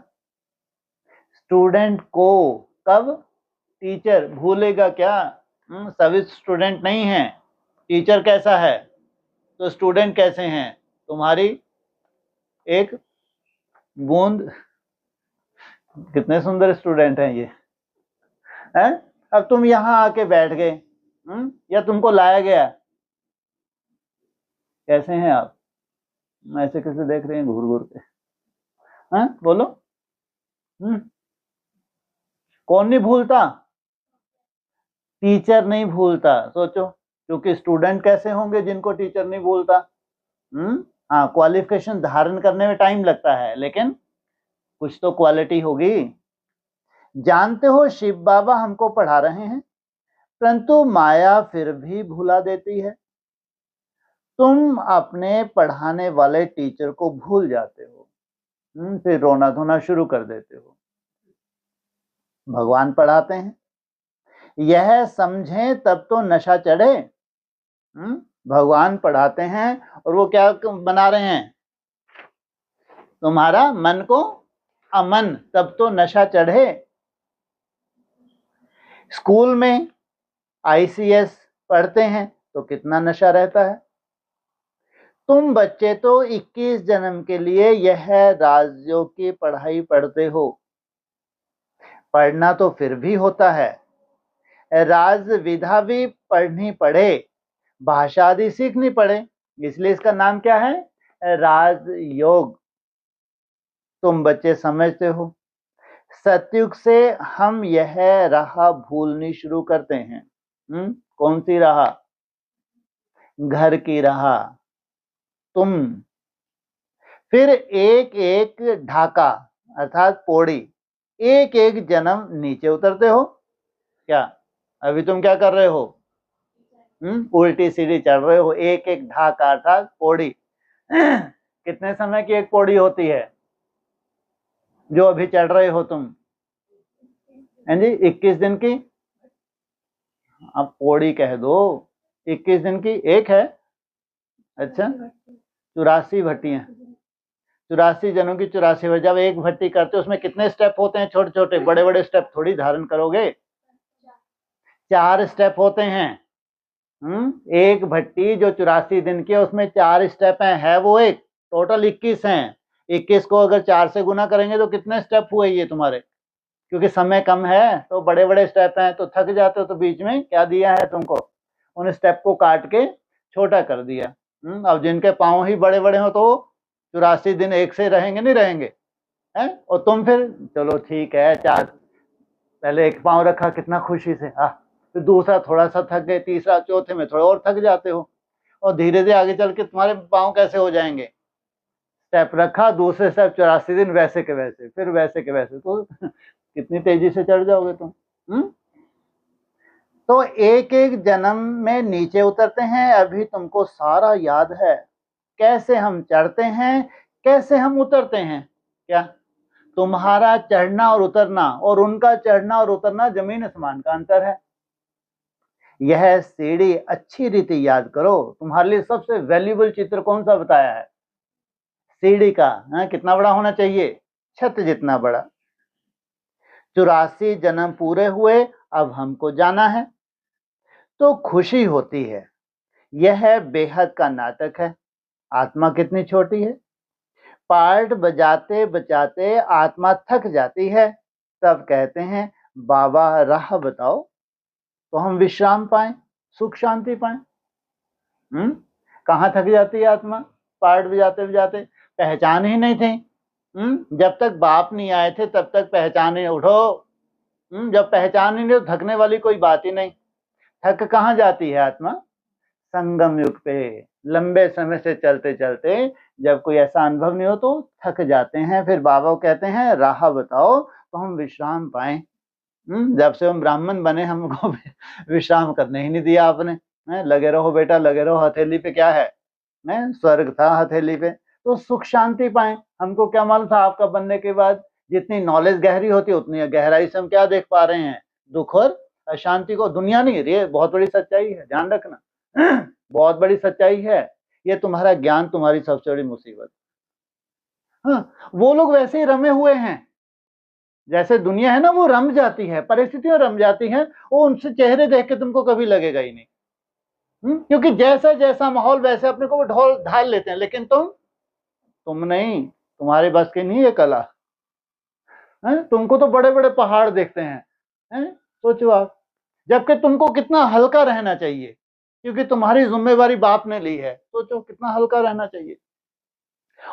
Speaker 1: स्टूडेंट को कब टीचर भूलेगा क्या? सभी स्टूडेंट नहीं है। टीचर कैसा है तो स्टूडेंट कैसे हैं? तुम्हारी एक बूंद। कितने सुंदर स्टूडेंट हैं ये हैं? अब तुम यहां आके बैठ गए या तुमको लाया गया? कैसे हैं आप? ऐसे कैसे देख रहे हैं घूर घूर के? बोलो। कौन नहीं भूलता? टीचर नहीं भूलता। सोचो, क्योंकि स्टूडेंट कैसे होंगे जिनको टीचर नहीं भूलता? हाँ, क्वालिफिकेशन धारण करने में टाइम लगता है, लेकिन कुछ तो क्वालिटी होगी। जानते हो शिव बाबा हमको पढ़ा रहे हैं, परंतु माया फिर भी भुला देती है। तुम अपने पढ़ाने वाले टीचर को भूल जाते हो। फिर रोना धोना शुरू कर देते हो। भगवान पढ़ाते हैं, यह समझें तब तो नशा चढ़े। भगवान पढ़ाते हैं और वो क्या बना रहे हैं? तुम्हारा मन को अमन, तब तो नशा चढ़े। स्कूल में आईसीएस पढ़ते हैं तो कितना नशा रहता है। तुम बच्चे तो 21 जन्म के लिए यह राजयोग की पढ़ाई पढ़ते हो। पढ़ना तो फिर भी होता है। राज विधा भी पढ़नी पड़े, भाषा आदि सीखनी पड़े, इसलिए इसका नाम क्या है? राजयोग। तुम बच्चे समझते हो। सतयुग से हम यह राह भूलनी शुरू करते हैं। कौन सी राह? घर की राह। तुम फिर एक एक ढाका अर्थात पौड़ी, एक एक जन्म नीचे उतरते हो। क्या अभी तुम क्या कर रहे हो? उल्टी सीढ़ी चढ़ रहे हो। एक एक ढाका अर्थात पौड़ी। कितने समय की एक पौड़ी होती है जो अभी चढ़ रहे हो तुम? हैं जी? 21 दिन की। अब पौड़ी कह दो। 21 दिन की एक है। अच्छा, 84 भट्टियां। 84 जनों की 84 भट्टी। जब एक भट्टी करते हो उसमें कितने स्टेप होते हैं? छोटे छोटे। बड़े बड़े स्टेप थोड़ी धारण करोगे। 4 स्टेप होते हैं। एक भट्टी जो 84 दिन की है उसमें 4 स्टेप है वो एक। टोटल 21 हैं। 21 को अगर 4 से गुना करेंगे तो कितने स्टेप हुए ये तुम्हारे? क्योंकि समय कम है तो बड़े बड़े स्टेप हैं तो थक जाते हो, तो बीच में क्या दिया है तुमको? उन स्टेप को काट के छोटा कर दिया। अब जिनके पाँव ही बड़े बड़े हो तो 84 दिन एक से रहेंगे नहीं रहेंगे हैं? और तुम फिर चलो ठीक है 4, पहले एक पाँव रखा कितना खुशी से, फिर दूसरा थोड़ा सा थक गए, तीसरा, चौथे में थोड़ा और थक जाते हो, और धीरे धीरे आगे चल के तुम्हारे पाँव कैसे हो जाएंगे? स्टेप रखा, दूसरे स्टेप 84 दिन वैसे के वैसे, फिर वैसे के वैसे, तो कितनी तेजी से चढ़ जाओगे तुम। तो एक एक जन्म में नीचे उतरते हैं। अभी तुमको सारा याद है कैसे हम चढ़ते हैं, कैसे हम उतरते हैं। क्या तुम्हारा चढ़ना और उतरना और उनका चढ़ना और उतरना जमीन आसमान का अंतर है। यह सीढ़ी अच्छी रीति याद करो। तुम्हारे लिए सबसे वैल्यूबल चित्र कौन सा बताया है? सीढ़ी का कितना बड़ा होना चाहिए, छत जितना बड़ा। 84 जन्म पूरे हुए, अब हमको जाना है। तो खुशी होती है, यह बेहद का नाटक है। आत्मा कितनी छोटी है, पार्ट बजाते बजाते आत्मा थक जाती है, तब कहते हैं बाबा राह बताओ, तो हम विश्राम पाएं, सुख शांति पाएं। कहाँ थक जाती है आत्मा, पार्ट बजाते बजाते, पहचान ही नहीं थी। जब तक बाप नहीं आए थे तब तक पहचान ही, उठो। जब पहचान ही नहीं तो थकने वाली कोई बात ही नहीं। थक कहाँ जाती है आत्मा, संगम युग पे लंबे समय से चलते चलते जब कोई ऐसा अनुभव नहीं हो तो थक जाते हैं। फिर बाबा कहते हैं राह बताओ, तो हम विश्राम पाएं। जब से हम ब्राह्मण बने हमको विश्राम करने ही नहीं दिया आपने। लगे रहो बेटा, लगे रहो, हथेली पे क्या है, स्वर्ग था हथेली पे, तो सुख शांति पाए। हमको क्या मालूम था आपका बनने के बाद जितनी नॉलेज गहरी होती है उतनी गहराई से हम क्या देख पा रहे हैं, दुख और अशांति को। दुनिया नहीं, ये बहुत बड़ी सच्चाई है, ध्यान रखना। बहुत बड़ी सच्चाई है ये, तुम्हारा ज्ञान तुम्हारी सबसे बड़ी मुसीबत। हाँ, वो लोग वैसे ही रमे हुए हैं, जैसे दुनिया है ना वो रम जाती है, परिस्थितियां रम जाती हैं, वो उनसे चेहरे देख के तुमको कभी लगेगा ही नहीं। क्योंकि जैसा जैसा माहौल वैसे अपने को वो ढाल लेते हैं, लेकिन तुम नहीं, तुम्हारे बस की नहीं है कला। तुमको तो बड़े बड़े पहाड़ देखते हैं, सोचो आप, जबकि तुमको कितना हल्का रहना चाहिए, क्योंकि तुम्हारी जिम्मेवारी बाप ने ली है। सोचो कितना हल्का रहना चाहिए।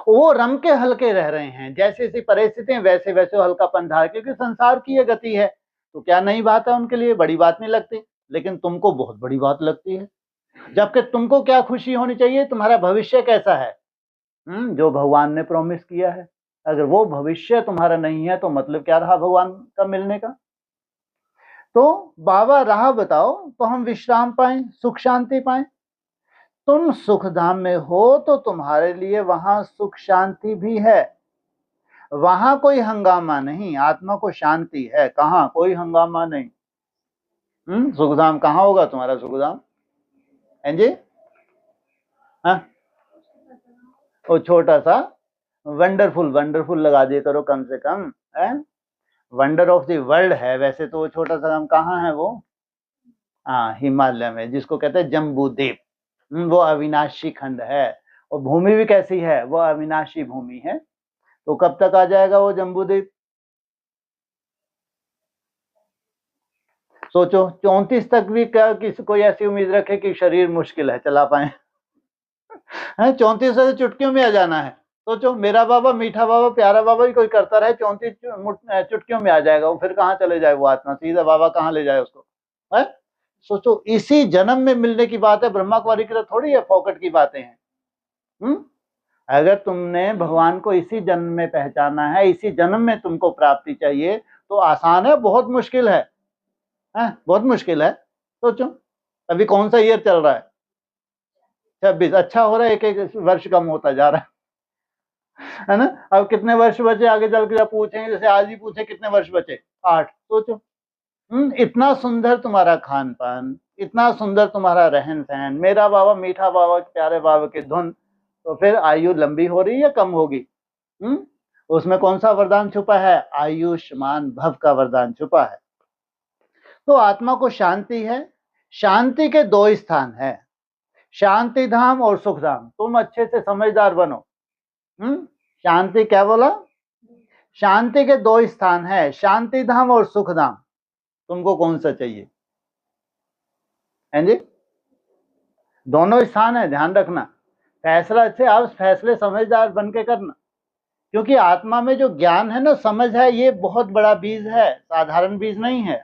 Speaker 1: वो रम के हल्के रह रहे हैं, जैसी जैसी परिस्थितियां वैसे वैसे हल्कापन धार, क्योंकि संसार की ये गति है। तो क्या नई बात है उनके लिए, बड़ी बात नहीं लगती, लेकिन तुमको बहुत बड़ी बात लगती है। जबकि तुमको क्या खुशी होनी चाहिए, तुम्हारा भविष्य कैसा है, जो भगवान ने प्रॉमिस किया है। अगर वो भविष्य तुम्हारा नहीं है तो मतलब क्या रहा भगवान का मिलने का। तो बाबा राह बताओ, तो हम विश्राम पाएं, सुख शांति पाएं। तुम सुख धाम में हो तो तुम्हारे लिए वहां सुख शांति भी है, वहां कोई हंगामा नहीं, आत्मा को शांति है। कहाँ कोई हंगामा नहीं। सुखधाम कहाँ होगा तुम्हारा सुखधाम, हैं जी? हाँ, वो छोटा सा वंडरफुल, वंडरफुल लगा दिए करो कम से कम, है वंडर ऑफ द वर्ल्ड है। वैसे तो वो छोटा सा हम कहाँ है वो, हाँ हिमालय में, जिसको कहते हैं जम्बू द्वीप। वो अविनाशी खंड है, और भूमि भी कैसी है, वो अविनाशी भूमि है। तो कब तक आ जाएगा वो जम्बू द्वीप, सोचो। 34 तक भी क्या किसी कोई ऐसी उम्मीद रखे कि शरीर मुश्किल है चला पाए, है 34 से चुटकियों में आ जाना है। सोचो, मेरा बाबा, मीठा बाबा, प्यारा बाबा भी कोई करता रहे, 34 चुटकियों में आ जाएगा वो, फिर कहाँ चले जाए वो आत्मा, सीधा बाबा कहाँ ले जाए उसको, है? सोचो, इसी जन्म में मिलने की बात है, ब्रह्मा कुमारी की तो थोड़ी है, फोकट की बातें हैं। अगर तुमने भगवान को इसी जन्म में पहचाना है, इसी जन्म में तुमको प्राप्ति चाहिए, तो आसान है, बहुत मुश्किल है, बहुत मुश्किल है। सोचो, अभी कौन सा ईयर चल रहा है, 26, अच्छा हो रहा है, एक एक वर्ष कम होता जा रहा है ना। अब कितने वर्ष बचे आगे चल के जब पूछेंगे, जैसे आज ही पूछे कितने वर्ष बचे, 8। सोचो, इतना सुंदर तुम्हारा खान पान, इतना सुंदर तुम्हारा रहन सहन, मेरा बाबा, मीठा बाबा, प्यारे बाबा की धुन, तो फिर आयु लंबी हो रही है कम होगी? उसमें कौन सा वरदान छुपा है, आयुष्मान भव का वरदान छुपा है। तो आत्मा को शांति है, शांति के 2 स्थान है, शांति धाम और सुख धाम। तुम अच्छे से समझदार बनो। शांति क्या बोला, शांति के 2 स्थान है, शांति धाम और सुख धाम। तुमको कौन सा चाहिए, हैं जी? दोनों स्थान है, ध्यान रखना। फैसला अच्छे, आप फैसले समझदार बन के करना, क्योंकि आत्मा में जो ज्ञान है ना, समझ है, ये बहुत बड़ा बीज है, साधारण बीज नहीं है।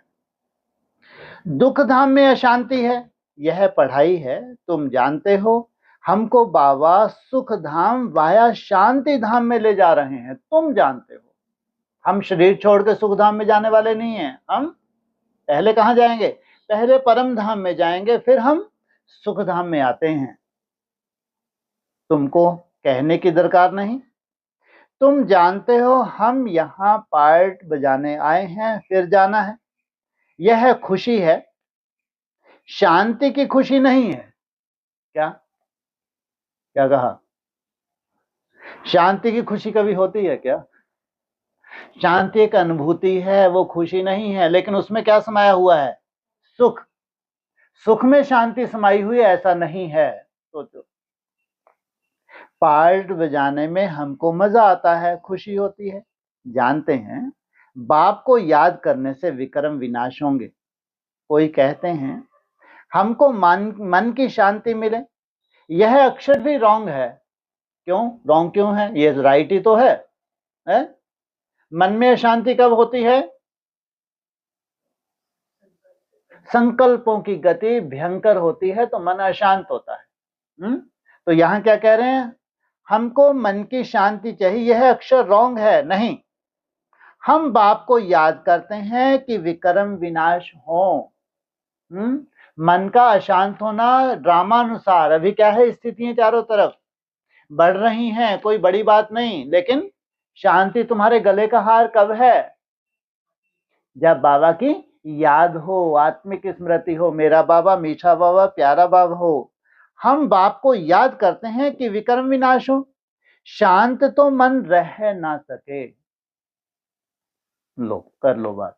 Speaker 1: दुख धाम में अशांति है, यह पढ़ाई है, तुम जानते हो। हमको बाबा सुख धाम वाया शांति धाम में ले जा रहे हैं, तुम जानते हो। हम शरीर छोड़ के सुख धाम में जाने वाले नहीं हैं। हम पहले कहाँ जाएंगे, पहले परम धाम में जाएंगे, फिर हम सुख धाम में आते हैं। तुमको कहने की दरकार नहीं, तुम जानते हो। हम यहाँ पार्ट बजाने आए हैं, फिर जाना है। यह खुशी है, शांति की खुशी नहीं है। क्या क्या कहा, शांति की खुशी कभी होती है क्या? शांति एक अनुभूति है, वो खुशी नहीं है, लेकिन उसमें क्या समाया हुआ है? सुख। सुख में शांति समाई हुई है, ऐसा नहीं है। सोचो, पार्ट बजाने में हमको मजा आता है, खुशी होती है। जानते हैं बाप को याद करने से विक्रम विनाश होंगे। कोई कहते हैं हमको मन की शांति मिले। यह अक्षर भी रॉन्ग है। क्यों रॉन्ग क्यों है? ये राइट ही तो है? मन में अशांति कब होती है? संकल्पों की गति भयंकर होती है तो मन अशांत होता है। तो यहां क्या कह रहे हैं? हमको मन की शांति चाहिए। यह अक्षर रॉन्ग है नहीं। हम बाप को याद करते हैं कि विक्रम विनाश हो। मन का अशांत होना ड्रामानुसार, अभी क्या है, स्थितियां चारों तरफ बढ़ रही हैं, कोई बड़ी बात नहीं, लेकिन शांति तुम्हारे गले का हार कब है? जब बाबा की याद हो, आत्मिक स्मृति हो, मेरा बाबा, मीठा बाबा, प्यारा बाबा हो। हम बाप को याद करते हैं कि विक्रम विनाश हो, शांत तो मन रह ना सके। लो कर लो बात।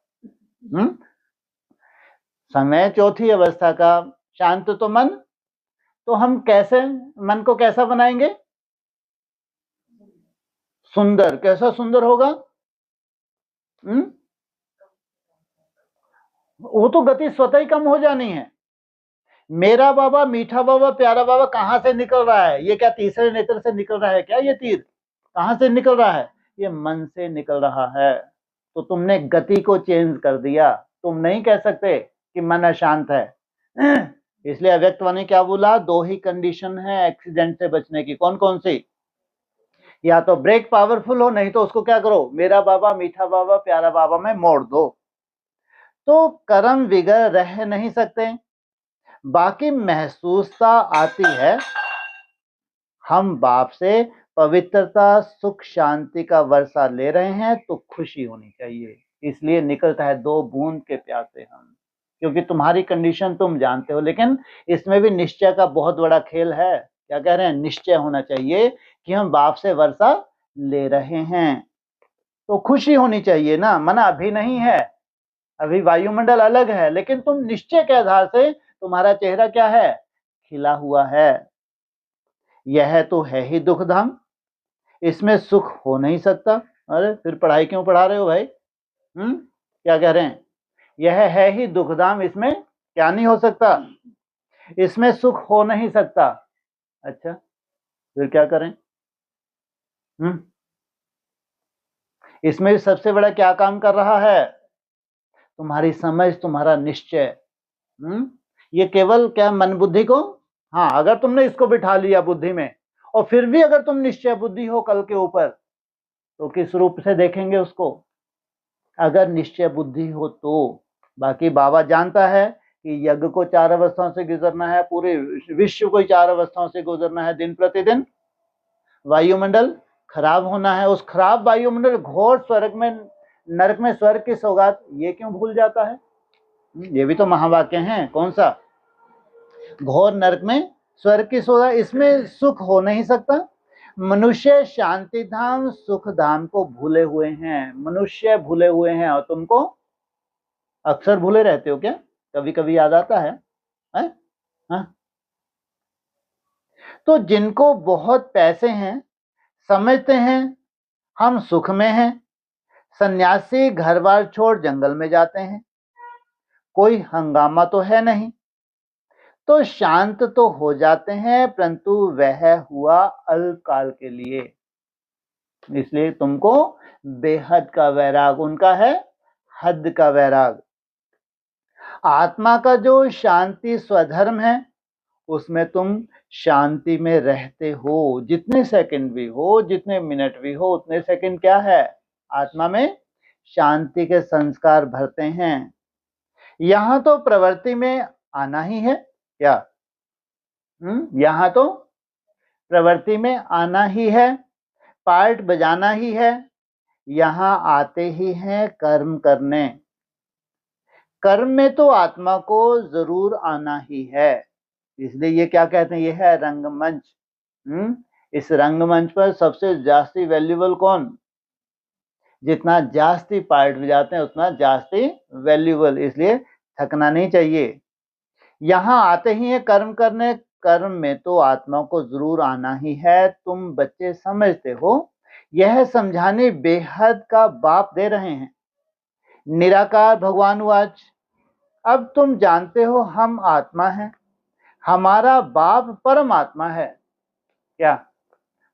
Speaker 1: समय चौथी अवस्था का, शांत तो मन। तो हम कैसे मन को कैसा बनाएंगे? सुंदर। कैसा सुंदर होगा? वो तो गति स्वतः ही कम हो जानी है। मेरा बाबा, मीठा बाबा, प्यारा बाबा कहां से निकल रहा है? ये क्या तीसरे नेत्र से निकल रहा है क्या? ये तीर कहां से निकल रहा है? ये मन से निकल रहा है। तो तुमने गति को चेंज कर दिया। तुम नहीं कह सकते कि मन अशांत है। इसलिए अव्यक्त ने क्या बोला? दो ही कंडीशन है एक्सीडेंट से बचने की। कौन कौन सी? या तो ब्रेक पावरफुल हो, नहीं तो उसको क्या करो, मेरा बाबा, मीठा बाबा, प्यारा बाबा में मोड़ दो। तो कर्म बिगड़ रह नहीं सकते। बाकी महसूसता आती है। हम बाप से पवित्रता, सुख, शांति का वर्षा ले रहे हैं तो खुशी होनी चाहिए। इसलिए निकलता है दो बूंद के प्यासे हम, क्योंकि तुम्हारी कंडीशन तुम जानते हो। लेकिन इसमें भी निश्चय का बहुत बड़ा खेल है। क्या कह रहे हैं? निश्चय होना चाहिए कि हम बाप से वर्षा ले रहे हैं तो खुशी होनी चाहिए ना। मना अभी नहीं है, अभी वायुमंडल अलग है, लेकिन तुम निश्चय के आधार से तुम्हारा चेहरा क्या है? खिला हुआ है। यह तो है ही दुखधाम, इसमें सुख हो नहीं सकता। अरे फिर पढ़ाई क्यों पढ़ा रहे हो भाई? क्या कह रहे हैं? यह है ही दुखधाम, इसमें क्या नहीं हो सकता? इसमें सुख हो नहीं सकता। अच्छा फिर क्या करें? इसमें सबसे बड़ा क्या काम कर रहा है? तुम्हारी समझ, तुम्हारा निश्चय। ये केवल क्या मन बुद्धि को, हाँ, अगर तुमने इसको बिठा लिया बुद्धि में और फिर भी अगर तुम निश्चय बुद्धि हो कल के ऊपर, तो किस रूप से देखेंगे उसको? अगर निश्चय बुद्धि हो तो। बाकी बाबा जानता है कि यज्ञ को 4 अवस्थाओं से गुजरना है, पूरे विश्व को 4 अवस्थाओं से गुजरना है। दिन प्रतिदिन वायुमंडल खराब होना है। उस खराब वायुमंडल, घोर स्वर्ग में, नरक में स्वर्ग की सौगात, ये क्यों भूल जाता है? ये भी तो महावाक्य हैं। कौन सा? घोर नरक में स्वर्ग की सौगात, इसमें सुख हो नहीं सकता। मनुष्य शांति धाम, सुख धाम को भूले हुए हैं। मनुष्य भूले हुए हैं। और तुमको अक्सर भूले रहते हो क्या? कभी कभी याद आता है? हाँ? तो जिनको बहुत पैसे हैं, समझते हैं हम सुख में हैं। सन्यासी घर बार छोड़ जंगल में जाते हैं, कोई हंगामा तो है नहीं, तो शांत तो हो जाते हैं, परंतु वह हुआ अल्पकाल के लिए। इसलिए तुमको बेहद का वैराग, उनका है हद का वैराग। आत्मा का जो शांति स्वधर्म है, उसमें तुम शांति में रहते हो। जितने सेकंड भी हो, जितने मिनट भी हो, उतने सेकंड क्या है? आत्मा में शांति के संस्कार भरते हैं। यहां तो प्रवृत्ति में आना ही है क्या? यहां तो प्रवृत्ति में आना ही है, पार्ट बजाना ही है। यहां आते ही हैं कर्म करने। कर्म में तो आत्मा को जरूर आना ही है। इसलिए ये क्या कहते हैं? ये है रंगमंच। इस रंगमंच पर सबसे जास्ती वैल्यूबल कौन? जितना जास्ती पार्ट बजाते हैं उतना जास्ती वैल्यूबल, इसलिए थकना नहीं चाहिए। यहाँ आते ही है कर्म करने। कर्म में तो आत्मा को जरूर आना ही है, तुम बच्चे समझते हो। यह समझाने बेहद का बाप दे रहे हैं। निराकार भगवान वाच, अब तुम जानते हो हम आत्मा हैं, हमारा बाप परमात्मा है। क्या?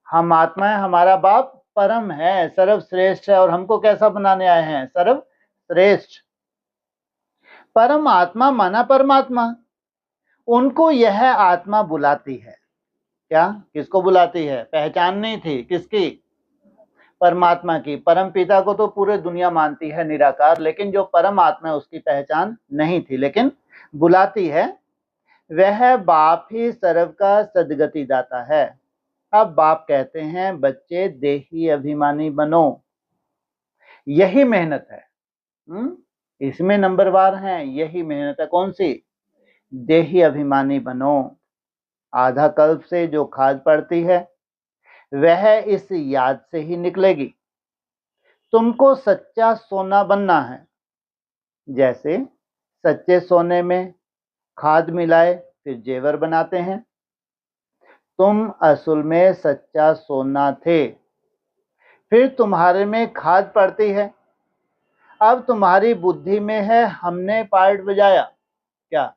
Speaker 1: हम आत्मा है, हमारा बाप परम है, सर्वश्रेष्ठ है, और हमको कैसा बनाने आए हैं? सर्वश्रेष्ठ। परम आत्मा माना परमात्मा, उनको यह आत्मा बुलाती है। क्या? किसको बुलाती है? पहचान नहीं थी किसकी? परमात्मा की। परम पिता को तो पूरे दुनिया मानती है निराकार, लेकिन जो परम आत्मा है उसकी पहचान नहीं थी, लेकिन बुलाती है। वह बाप ही सर्व का सदगति दाता है। अब बाप कहते हैं बच्चे देही अभिमानी बनो, यही मेहनत है। इसमें नंबरवार हैं, यही मेहनत है। कौन सी? देही अभिमानी बनो। आधा कल्प से जो खाद पड़ती है वह इस याद से ही निकलेगी। तुमको सच्चा सोना बनना है। जैसे सच्चे सोने में खाद मिलाए फिर जेवर बनाते हैं, तुम असल में सच्चा सोना थे, फिर तुम्हारे में खाद पड़ती है। अब तुम्हारी बुद्धि में है हमने पार्ट बजाया। क्या?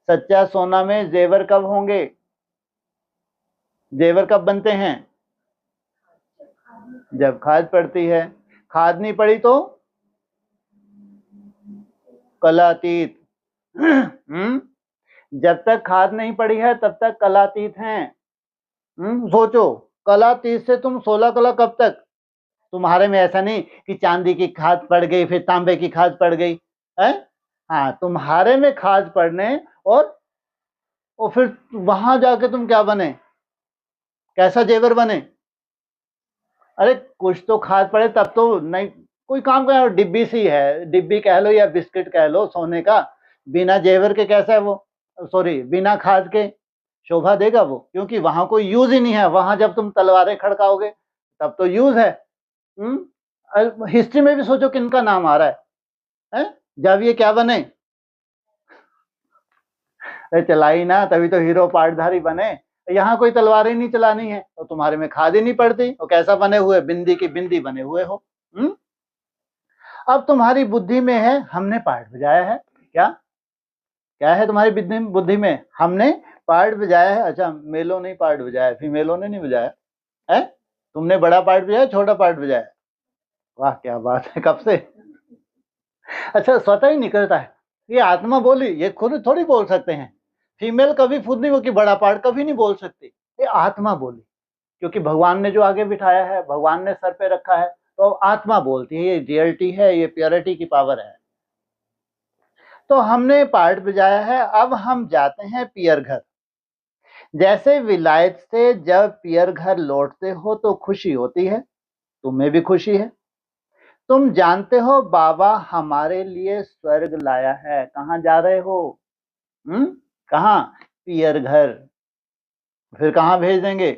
Speaker 1: सच्चा सोना में जेवर कब होंगे? जेवर कब बनते हैं? जब खाद पड़ती है। खाद नहीं पड़ी तो कलातीत। जब तक खाद नहीं पड़ी है तब तक कलातीत हैं। सोचो, कलातीत से तुम 16 कला कब तक? तुम्हारे में ऐसा नहीं कि चांदी की खाद पड़ गई फिर तांबे की खाद पड़ गई है। हाँ, तुम्हारे में खाद पड़ने और फिर वहां जाके तुम क्या बने? कैसा जेवर बने? अरे कुछ तो खाद पड़े तब तो नहीं। कोई काम का डिब्बी सी है, डिब्बी कह लो या बिस्किट कह लो सोने का, बिना जेवर के कैसा है वो? सॉरी, बिना खाद के शोभा देगा वो? क्योंकि वहां कोई यूज ही नहीं है। वहां जब तुम तलवारें खड़काओगे तब तो यूज है। हिस्ट्री में भी सोचो किनका नाम आ रहा है? जब ये क्या बने? चलाई ना, तभी तो हीरो पाटधारी बने। यहाँ कोई तलवारें नहीं चलानी है तो तुम्हारे में खाद ही नहीं पड़ती, तो कैसा बने हुए? बिंदी की बिंदी बने हुए हो। अब तुम्हारी बुद्धि में है हमने पार्ट बजाया है। क्या? क्या है तुम्हारी बुद्धि में? हमने पार्ट बजाया है। अच्छा, मेलों ने पार्ट बजाया, फीमेलों ने नहीं बजाया है। तुमने बड़ा पार्ट बजाया, छोटा पार्ट बजाया? वाह क्या बात है, कब से? अच्छा, स्वतः ही निकलता है। ये आत्मा बोली, ये खुद थोड़ी बोल सकते हैं। फीमेल कभी खुद नहीं, वो कि बड़ा पार्ट कभी नहीं बोल सकती। ये आत्मा बोली, क्योंकि भगवान ने जो आगे बिठाया है, भगवान ने सर पे रखा है, तो आत्मा बोलती है। ये रियलिटी है, ये प्योरिटी की पावर है। तो हमने पार्ट बजाया है, अब हम जाते हैं पियर घर। जैसे विलायत से जब पियर घर लौटते हो तो खुशी होती है, तुम्हें भी खुशी है। तुम जानते हो बाबा हमारे लिए स्वर्ग लाया है। कहाँ जा रहे हो? कहाँ? पियर घर। फिर कहाँ भेज देंगे?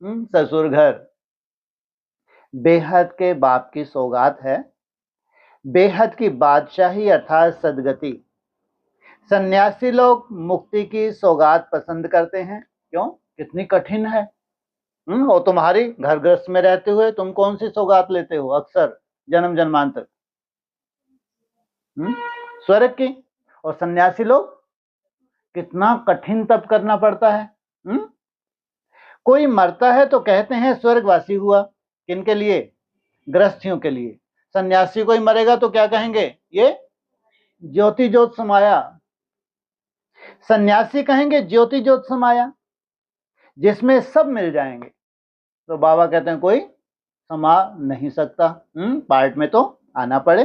Speaker 1: ससुर घर। बेहद के बाप की सौगात है, बेहद की बादशाही अर्थात सदगति। सन्यासी लोग मुक्ति की सौगात पसंद करते हैं। क्यों? कितनी कठिन है। और तुम्हारी घर गृहस्थ में रहते हुए तुम कौन सी सौगात लेते हो अक्सर जन्म जन्मांतर? स्वर्ग की। और सन्यासी लोग कितना कठिन तप करना पड़ता है। कोई मरता है तो कहते हैं स्वर्गवासी हुआ। किनके लिए? गृहस्थियों के लिए। सन्यासी कोई मरेगा तो क्या कहेंगे? ये ज्योति ज्योत समाया। सन्यासी कहेंगे ज्योति ज्योत समाया, जिसमें सब मिल जाएंगे। तो बाबा कहते हैं कोई समा नहीं सकता, पार्ट में तो आना पड़े।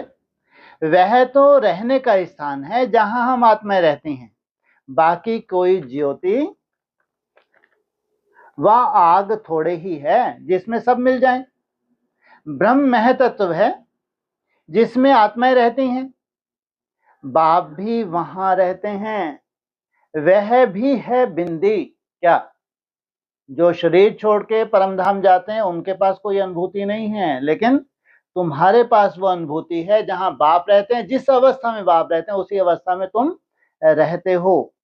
Speaker 1: वह तो रहने का स्थान है जहां हम आत्माएं रहती हैं, बाकी कोई ज्योति व आग थोड़े ही है जिसमें सब मिल जाए। ब्रह्म महतत्व है जिसमें आत्माएं रहती हैं, बाप भी वहां रहते हैं, वह भी है बिंदी। क्या? जो शरीर छोड़ के परम धाम जाते हैं उनके पास कोई अनुभूति नहीं है, लेकिन तुम्हारे पास वो अनुभूति है। जहां बाप रहते हैं, जिस अवस्था में बाप रहते हैं उसी अवस्था में तुम रहते हो।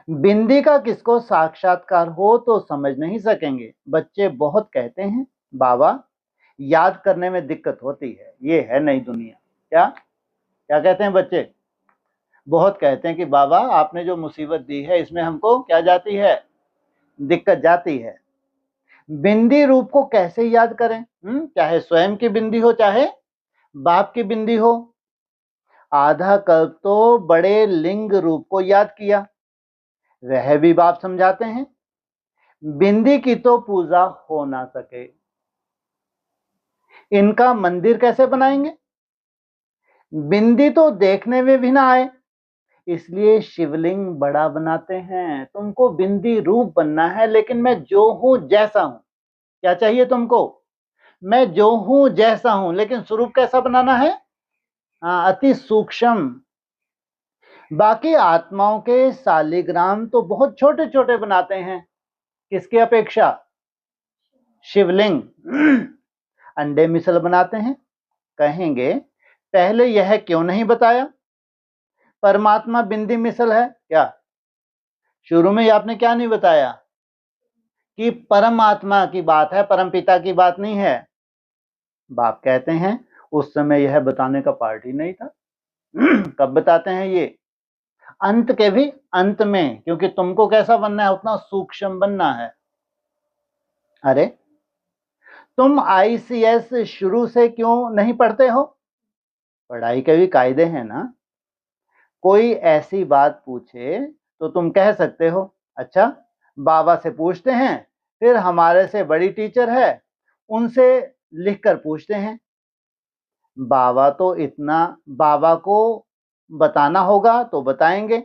Speaker 1: बिंदी का किसको साक्षात्कार हो तो समझ नहीं सकेंगे। बच्चे बहुत कहते हैं बाबा याद करने में दिक्कत होती है, ये है नई दुनिया। क्या क्या कहते हैं बच्चे? बहुत कहते हैं कि बाबा आपने जो मुसीबत दी है इसमें हमको क्या जाती है, दिक्कत जाती है। बिंदी रूप को कैसे याद करें? चाहे स्वयं की बिंदी हो चाहे बाप की बिंदी हो। आधा कल्प तो बड़े लिंग रूप को याद किया, वह भी बाप समझाते हैं। बिंदी की तो पूजा हो ना सके, इनका मंदिर कैसे बनाएंगे? बिंदी तो देखने में भी ना आए, इसलिए शिवलिंग बड़ा बनाते हैं। तुमको बिंदी रूप बनना है, लेकिन मैं जो हूं जैसा हूं। क्या चाहिए तुमको? मैं जो हूं जैसा हूं, लेकिन स्वरूप कैसा बनाना है? हाँ, अति सूक्ष्म। बाकी आत्माओं के शालिग्राम तो बहुत छोटे छोटे बनाते हैं, किसकी अपेक्षा? शिवलिंग। अंडे मिसल बनाते हैं। कहेंगे पहले यह क्यों नहीं बताया? परमात्मा बिंदी मिसल है क्या? शुरू में आपने क्या नहीं बताया कि परमात्मा की बात है, परम पिता की बात नहीं है। बाप कहते हैं उस समय यह बताने का पार्ट ही नहीं था। कब बताते हैं ये? अंत के भी अंत में, क्योंकि तुमको कैसा बनना है, उतना सूक्ष्म बनना है। अरे तुम आईसीएस शुरू से क्यों नहीं पढ़ते हो? पढ़ाई के भी कायदे हैं ना। कोई ऐसी बात पूछे तो तुम कह सकते हो अच्छा बाबा से पूछते हैं, फिर हमारे से बड़ी टीचर है उनसे लिखकर पूछते हैं। बाबा तो इतना, बाबा को बताना होगा तो बताएंगे,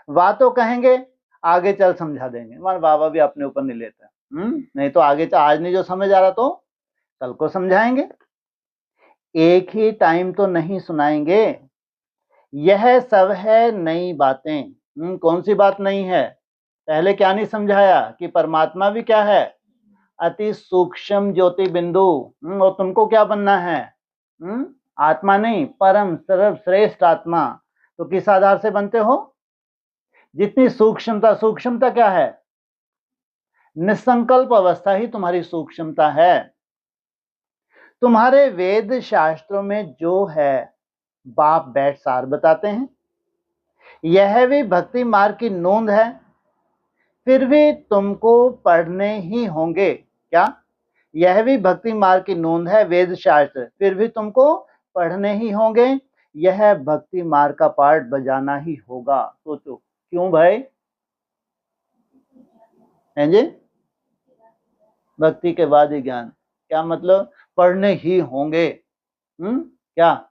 Speaker 1: वाह तो कहेंगे आगे चल समझा देंगे। मान बाबा भी अपने ऊपर नहीं लेता। नहीं तो आगे चल, आज नहीं जो समझ आ रहा तो कल को समझाएंगे। एक ही टाइम तो नहीं सुनाएंगे। यह सब है नई बातें। कौन सी बात नहीं है? पहले क्या नहीं समझाया कि परमात्मा भी क्या है? अति सूक्ष्म ज्योति बिंदु। और तुमको क्या बनना है? आत्मा नहीं, परम सर्वश्रेष्ठ आत्मा। तो किस आधार से बनते हो? जितनी सूक्ष्मता, सूक्ष्मता क्या है? निसंकल्प अवस्था ही तुम्हारी सूक्ष्मता है। तुम्हारे वेद शास्त्रों में जो है बाप बैठ सार बताते हैं। यह भी भक्ति मार्ग की नोंद है, फिर भी तुमको पढ़ने ही होंगे। क्या? यह भी भक्ति मार्ग की नोंद है, वेद शास्त्र, फिर भी तुमको पढ़ने ही होंगे। यह भक्ति मार्ग का पार्ट बजाना ही होगा। सोचो क्यों भाई? हैं जी? भक्ति के बाद ही ज्ञान। क्या मतलब? पढ़ने ही होंगे। क्या?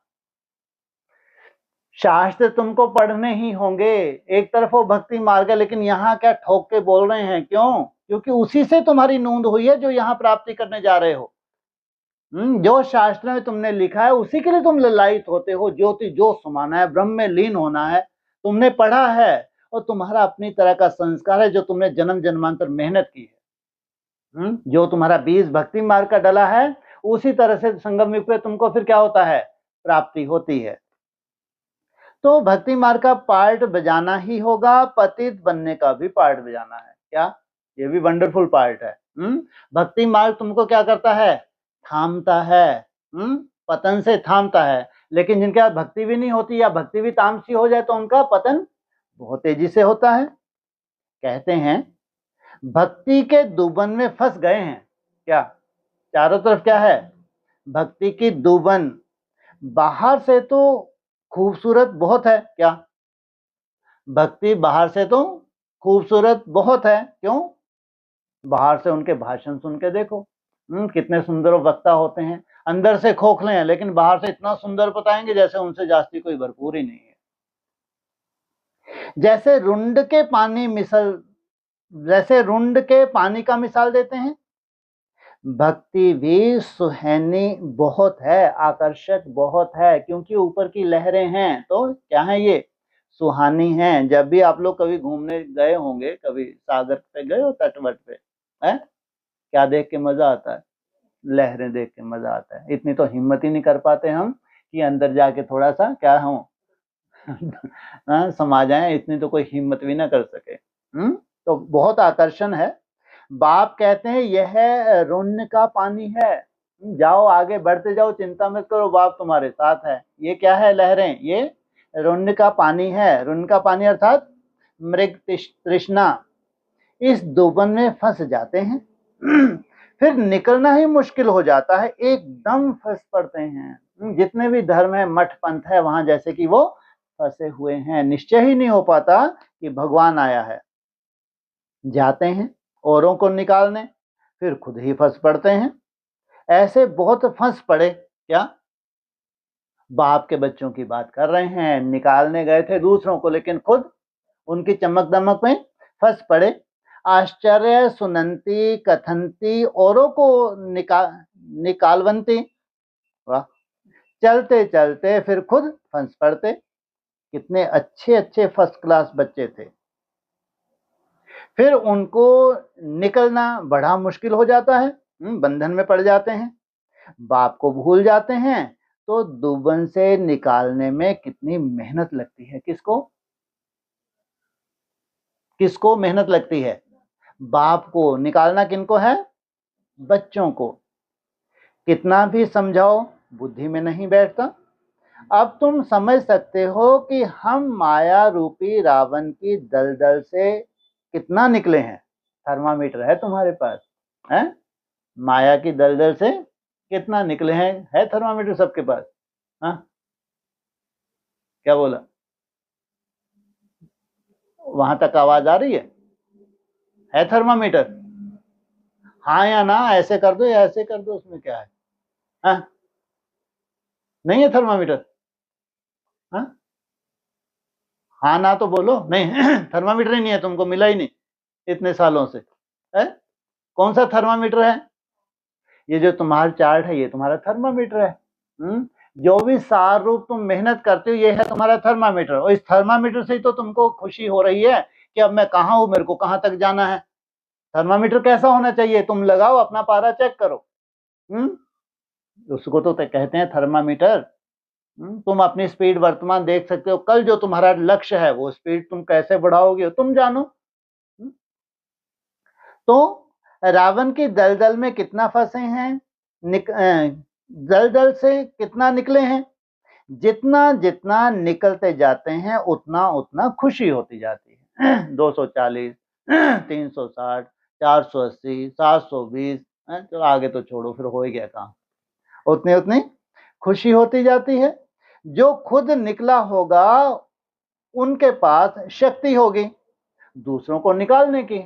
Speaker 1: शास्त्र तुमको पढ़ने ही होंगे। एक तरफ वो भक्ति मार्ग है, लेकिन यहाँ क्या ठोक के बोल रहे हैं? क्यों? क्योंकि उसी से तुम्हारी नोंद हुई है जो यहाँ प्राप्ति करने जा रहे हो। जो शास्त्र में तुमने लिखा है उसी के लिए तुम ललायित होते हो। ज्योति जो समाना है, ब्रह्म में लीन होना है, तुमने पढ़ा है। और तुम्हारा अपनी तरह का संस्कार है जो तुमने जन्म जन्मांतर मेहनत की है। जो तुम्हारा बीज भक्ति मार्ग का डला है, उसी तरह से संगम युग पे तुमको फिर क्या होता है? प्राप्ति होती है। तो भक्ति मार्ग का पार्ट बजाना ही होगा, पतित बनने का भी पार्ट बजाना है। क्या? ये भी वंडरफुल पार्ट है। भक्ति मार्ग तुमको क्या करता है? थामता है। पतन से थामता है। लेकिन जिनके पास भक्ति भी नहीं होती या भक्ति भी तामसी हो जाए तो उनका पतन बहुत तेजी से होता है। कहते हैं भक्ति के दुबन में फंस गए हैं। क्या? चारों तरफ क्या है? भक्ति की दुबन। बाहर से तो खूबसूरत बहुत है। क्या? भक्ति बाहर से तो खूबसूरत बहुत है। क्यों? बाहर से उनके भाषण सुन के देखो, कितने सुंदर वक्ता होते हैं। अंदर से खोखले हैं, लेकिन बाहर से इतना सुंदर बताएंगे जैसे उनसे जास्ती कोई भरपूर ही नहीं है। जैसे रुंड के पानी का मिसाल देते हैं। भक्ति भी सुहानी बहुत है, आकर्षक बहुत है, क्योंकि ऊपर की लहरें हैं। तो क्या है ये? सुहानी हैं। जब भी आप लोग कभी घूमने गए होंगे, कभी सागर पे गए हो, तटवर्त पे, है क्या देख के मजा आता है? लहरें देख के मजा आता है। इतनी तो हिम्मत ही नहीं कर पाते हम कि अंदर जाके थोड़ा सा क्या हो समा जाए, इतनी तो कोई हिम्मत भी ना कर सके। तो बहुत आकर्षण है। बाप कहते हैं यह रुण्य का पानी है, जाओ आगे बढ़ते जाओ, चिंता मत करो, बाप तुम्हारे साथ है। ये क्या है? लहरें, ये रुण्य का पानी है। रुण्य का पानी अर्थात मृग तृष्णा। इस दुबन में फंस जाते हैं फिर निकलना ही मुश्किल हो जाता है, एकदम फंस पड़ते हैं। जितने भी धर्म है, मठ पंथ है, वहां जैसे कि वो फंसे हुए हैं, निश्चय ही नहीं हो पाता कि भगवान आया है। जाते हैं औरों को निकालने, फिर खुद ही फंस पड़ते हैं। ऐसे बहुत फंस पड़े। क्या? बाप के बच्चों की बात कर रहे हैं, निकालने गए थे दूसरों को, लेकिन खुद उनकी चमक दमक में फंस पड़े। आश्चर्य सुनंती कथंती औरों को निकालवंती। वाह! चलते चलते फिर खुद फंस पड़ते। कितने अच्छे अच्छे फर्स्ट क्लास बच्चे थे, फिर उनको निकलना बड़ा मुश्किल हो जाता है, बंधन में पड़ जाते हैं, बाप को भूल जाते हैं। तो दुबन से निकालने में कितनी मेहनत लगती है। किसको किसको मेहनत लगती है? बाप को। निकालना किनको है? बच्चों को। कितना भी समझाओ, बुद्धि में नहीं बैठता। अब तुम समझ सकते हो कि हम माया रूपी रावण की दलदल से कितना निकले हैं। थर्मामीटर है तुम्हारे पास? है? माया की दलदल से कितना निकले हैं? है थर्मामीटर सबके पास? हाँ, क्या बोला? वहां तक आवाज आ रही है थर्मामीटर? हाँ या ना, ऐसे कर दो या ऐसे कर दो, उसमें क्या है? हाँ? नहीं है थर्मामीटर? हाँ, हाँ ना तो बोलो। नहीं थर्मामीटर ही नहीं है, तुमको मिला ही नहीं इतने सालों से। है? कौन सा थर्मामीटर है? ये जो तुम्हारा चार्ट है, ये तुम्हारा थर्मामीटर है। जो भी सार रूप तुम मेहनत करते हो, ये है तुम्हारा थर्मामीटर। और इस थर्मामीटर से ही तो तुमको खुशी हो रही है कि अब मैं कहाँ हूं, मेरे को कहाँ तक जाना है। थर्मामीटर कैसा होना चाहिए? तुम लगाओ, अपना पारा चेक करो। उसको तो कहते हैं थर्मामीटर। तुम अपनी स्पीड वर्तमान देख सकते हो, कल जो तुम्हारा लक्ष्य है वो स्पीड तुम कैसे बढ़ाओगे तुम जानो। तो रावण की दलदल में कितना फंसे हैं, दलदल से कितना निकले हैं। जितना जितना निकलते जाते हैं, उतना उतना खुशी होती जाती है 240, 360, 480, 720, तो आगे तो छोड़ो, फिर हो ही गया काम। उतनी उतनी खुशी होती जाती है। जो खुद निकला होगा उनके पास शक्ति होगी दूसरों को निकालने की।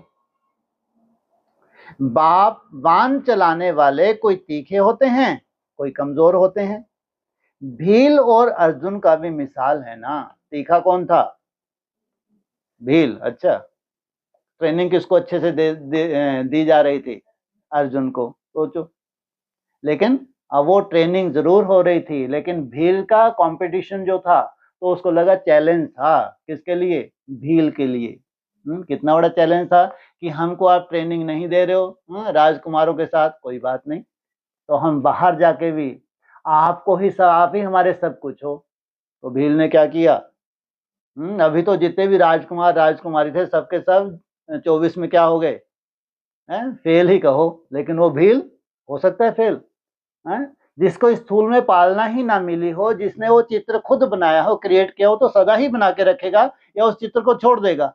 Speaker 1: बाण चलाने वाले कोई तीखे होते हैं, कोई कमजोर होते हैं। भील और अर्जुन का भी मिसाल है ना। तीखा कौन था? भील। अच्छा, ट्रेनिंग किसको अच्छे से दी जा रही थी? अर्जुन को। सोचो। लेकिन अब वो ट्रेनिंग जरूर हो रही थी, लेकिन भील का कंपटीशन जो था, तो उसको लगा चैलेंज था। किसके लिए? भील के लिए। कितना बड़ा चैलेंज था कि हमको आप ट्रेनिंग नहीं दे रहे हो राजकुमारों के साथ, कोई बात नहीं, तो हम बाहर जाके भी आपको ही सब, आप ही हमारे सब कुछ हो। तो भील ने क्या किया? अभी तो जितने भी राजकुमार राजकुमारी थे, सबके सब 24 में क्या हो गए? फेल ही कहो। लेकिन वो भील हो सकता है फेल? जिसको स्थूल में पालना ही ना मिली हो, जिसने वो चित्र खुद बनाया हो, क्रिएट किया हो, तो सदा ही बना के रखेगा या उस चित्र को छोड़ देगा?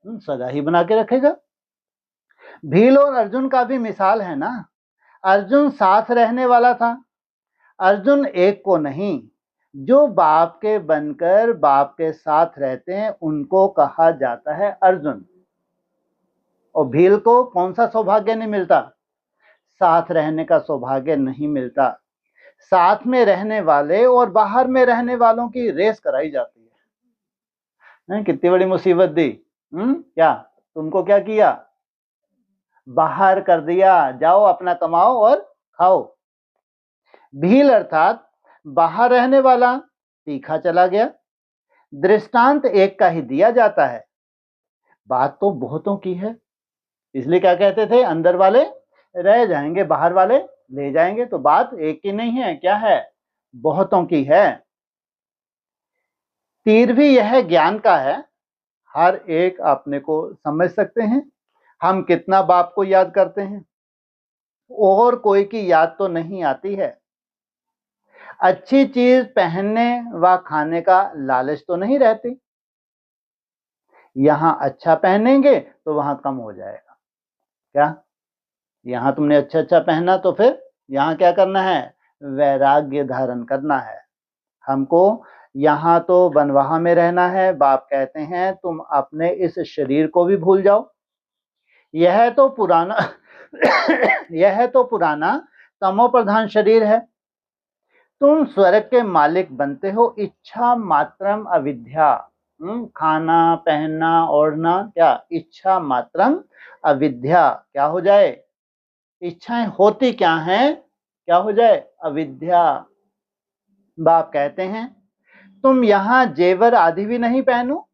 Speaker 1: सदा ही बना के रखेगा। भील और अर्जुन का भी मिसाल है ना। अर्जुन साथ रहने वाला था। अर्जुन एक को नहीं, जो बाप के बनकर बाप के साथ रहते हैं उनको कहा जाता है अर्जुन। और भील को कौन सा सौभाग्य नहीं मिलता? साथ रहने का सौभाग्य नहीं मिलता। साथ में रहने वाले और बाहर में रहने वालों की रेस कराई जाती है। कितनी बड़ी मुसीबत दी। क्या तुमको क्या किया? बाहर कर दिया, जाओ अपना कमाओ और खाओ। भील अर्थात बाहर रहने वाला तीखा चला गया, दृष्टांत एक का ही दिया जाता है, बात तो बहुतों की है। इसलिए क्या कहते थे, अंदर वाले रह जाएंगे, बाहर वाले ले जाएंगे। तो बात एक की नहीं है, क्या है, बहुतों की है। तीर भी यह ज्ञान का है, हर एक अपने को समझ सकते हैं। हम कितना बाप को याद करते हैं, और कोई की याद तो नहीं आती है। अच्छी चीज पहनने व खाने का लालच तो नहीं रहती, यहां अच्छा पहनेंगे तो वहां कम हो जाएगा। क्या, यहां तुमने अच्छा अच्छा पहना तो फिर यहां क्या करना है, वैराग्य धारण करना है हमको। यहां तो बनवाहा में रहना है। बाप कहते हैं तुम अपने इस शरीर को भी भूल जाओ, यह तो पुराना यह तो पुराना तमो प्रधान शरीर है। तुम स्वर्ग के मालिक बनते हो इच्छा मात्रम अविद्या। खाना पहनना ओढ़ना, क्या, इच्छा मात्रम अविद्या। क्या हो जाए, इच्छाएं होती क्या हैं, क्या हो जाए, अविद्या। बाप कहते हैं तुम यहां जेवर आदि भी नहीं पहनो।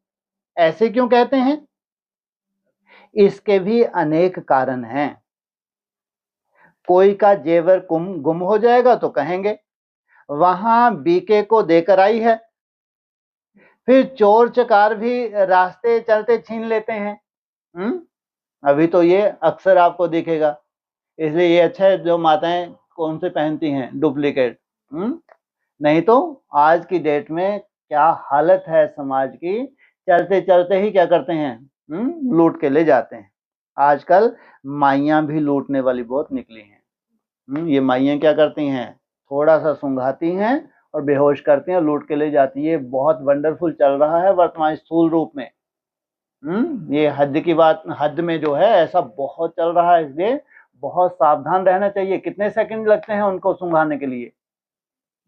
Speaker 1: ऐसे क्यों कहते हैं, इसके भी अनेक कारण हैं। कोई का जेवर गुम हो जाएगा तो कहेंगे वहां बीके को देकर आई है। फिर चोर चकार भी रास्ते चलते छीन लेते हैं। अभी तो ये अक्सर आपको दिखेगा। इसलिए ये अच्छा है जो माताएं कौन से पहनती हैं, डुप्लीकेट। नहीं तो आज की डेट में क्या हालत है समाज की, चलते चलते ही क्या करते हैं, लूट के ले जाते हैं। आजकल माइयां भी लूटने वाली बहुत निकली हैं। ये माइयां क्या करती हैं, थोड़ा सा सुंघाती हैं और बेहोश करती हैं, लूट के ले जाती है। ये बहुत वंडरफुल चल रहा है वर्तमान स्थूल रूप में। ये हद की बात, हद में जो है ऐसा बहुत चल रहा है, इसलिए बहुत सावधान रहना चाहिए। कितने सेकंड लगते हैं उनको सुंघाने के लिए,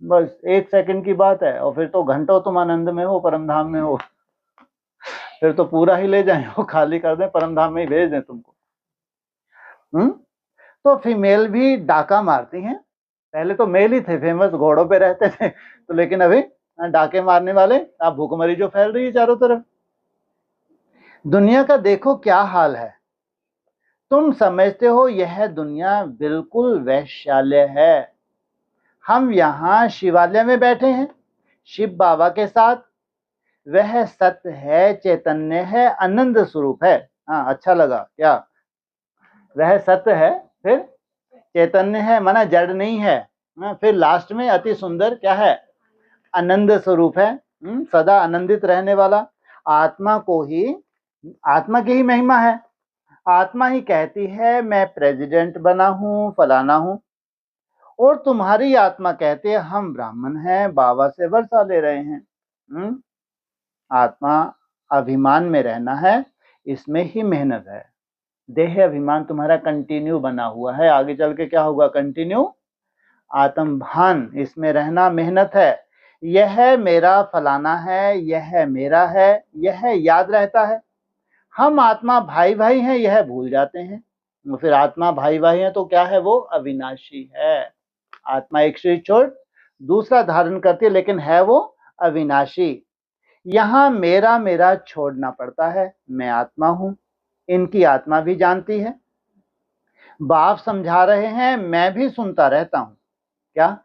Speaker 1: बस 1 सेकंड की बात है, और फिर तो घंटों तुम आनंद में हो, परम धाम में हो। फिर तो पूरा ही ले जाए, वो खाली कर दें, परम धाम में ही भेज दें तुमको। तो फीमेल भी डाका मारती हैं। पहले तो मेल ही थे फेमस, घोड़ों पे रहते थे, तो लेकिन अभी डाके मारने वाले, आप भूखमरी जो फैल रही है चारों तरफ। दुनिया का देखो क्या हाल है। तुम समझते हो यह दुनिया बिल्कुल वैश्यालय है। हम यहाँ शिवालय में बैठे हैं शिव बाबा के साथ। वह सत्य है, चैतन्य है, आनंद स्वरूप है। हाँ, अच्छा लगा क्या, वह सत्य है, फिर चैतन्य है, माना जड़ नहीं है। फिर लास्ट में अति सुंदर क्या है, आनंद स्वरूप है, सदा आनंदित रहने वाला। आत्मा को ही, आत्मा की ही महिमा है। आत्मा ही कहती है मैं प्रेसिडेंट बना हूं, फलाना हूं, और तुम्हारी आत्मा कहती है हम ब्राह्मण हैं, बाबा से वर्षा ले रहे हैं। आत्मा अभिमान में रहना है, इसमें ही मेहनत है। देह अभिमान तुम्हारा कंटिन्यू बना हुआ है, आगे चल के क्या होगा, कंटिन्यू आत्म भान, इसमें रहना मेहनत है। यह मेरा फलाना है, यह मेरा है, यह याद रहता है। हम आत्मा भाई भाई हैं, यह भूल जाते हैं। फिर आत्मा भाई भाई है तो क्या है, वो अविनाशी है। आत्मा एक शरीर छोड़ दूसरा धारण करती है, लेकिन है वो अविनाशी। यहां मेरा मेरा छोड़ना पड़ता है, मैं आत्मा हूं, इनकी आत्मा भी जानती है। बाप समझा रहे हैं, मैं भी सुनता रहता हूं। क्या,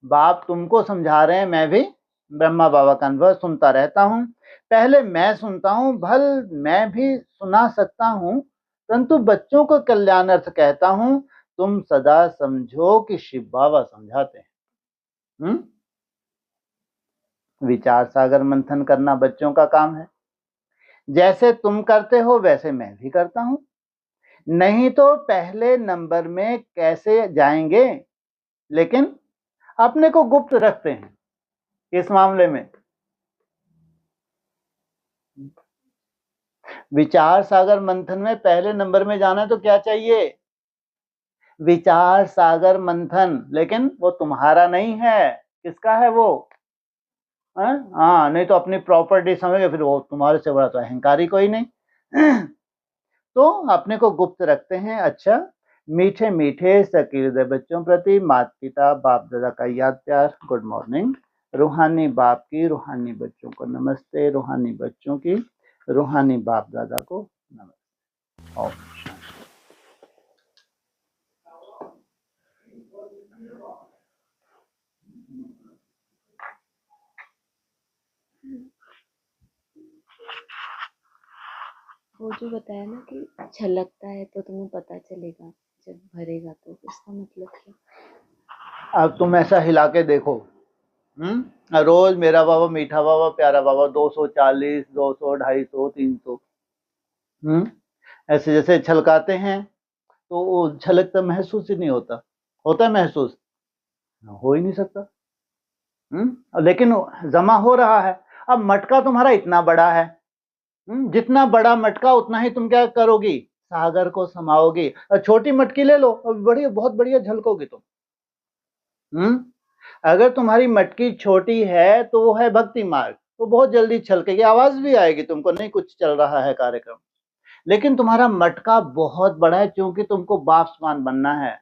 Speaker 1: बाप तुमको समझा रहे हैं, मैं भी ब्रह्मा बाबा का अनुभव सुनता रहता हूं। पहले मैं सुनता हूं, भल मैं भी सुना सकता हूं, परंतु बच्चों को कल्याणार्थ कहता हूं। तुम सदा समझो कि शिव बाबा समझाते हैं। विचार सागर मंथन करना बच्चों का काम है। जैसे तुम करते हो वैसे मैं भी करता हूं, नहीं तो पहले नंबर में कैसे जाएंगे। लेकिन अपने को गुप्त रखते हैं इस मामले में। विचार सागर मंथन में पहले नंबर में जाना है तो क्या चाहिए, विचार सागर मंथन। लेकिन वो तुम्हारा नहीं है, किसका है वो, हाँ, नहीं तो अपनी प्रॉपर्टी समझे, फिर वो तुम्हारे से बड़ा तो अहंकारी कोई नहीं। तो अपने को गुप्त रखते हैं। अच्छा, मीठे मीठे सकीर्द बच्चों प्रति माता पिता बाप दादा का याद प्यार, गुड मॉर्निंग। रूहानी बाप की रूहानी बच्चों को नमस्ते, रूहानी बच्चों की रूहानी बाप दादा को नमस्ते। ओम शांति।
Speaker 2: वो जो बताया ना कि छलकता है तो तुम्हें पता चलेगा जब भरेगा, तो इसका मतलब क्या?
Speaker 1: अब तुम ऐसा हिला के देखो, रोज मेरा बाबा, मीठा बाबा, प्यारा बाबा, 240, 200, 250, 300, ऐसे जैसे छलकाते हैं तो वो छलकता महसूस ही नहीं होता। होता है महसूस? हो ही नहीं सकता। लेकिन जमा हो रहा है। अब मटका तुम्हारा इतना बड़ा है, जितना बड़ा मटका उतना ही तुम क्या करोगी, सागर को समाओगी। और छोटी मटकी ले लो, बड़ी बहुत बढ़िया झलकोगी तुम। अगर तुम्हारी मटकी छोटी है तो वो है भक्ति मार्ग, तो बहुत जल्दी छलकेगी, आवाज भी आएगी तुमको, नहीं कुछ चल रहा है कार्यक्रम। लेकिन तुम्हारा मटका बहुत बड़ा है, क्योंकि तुमको बाप समान बनना है।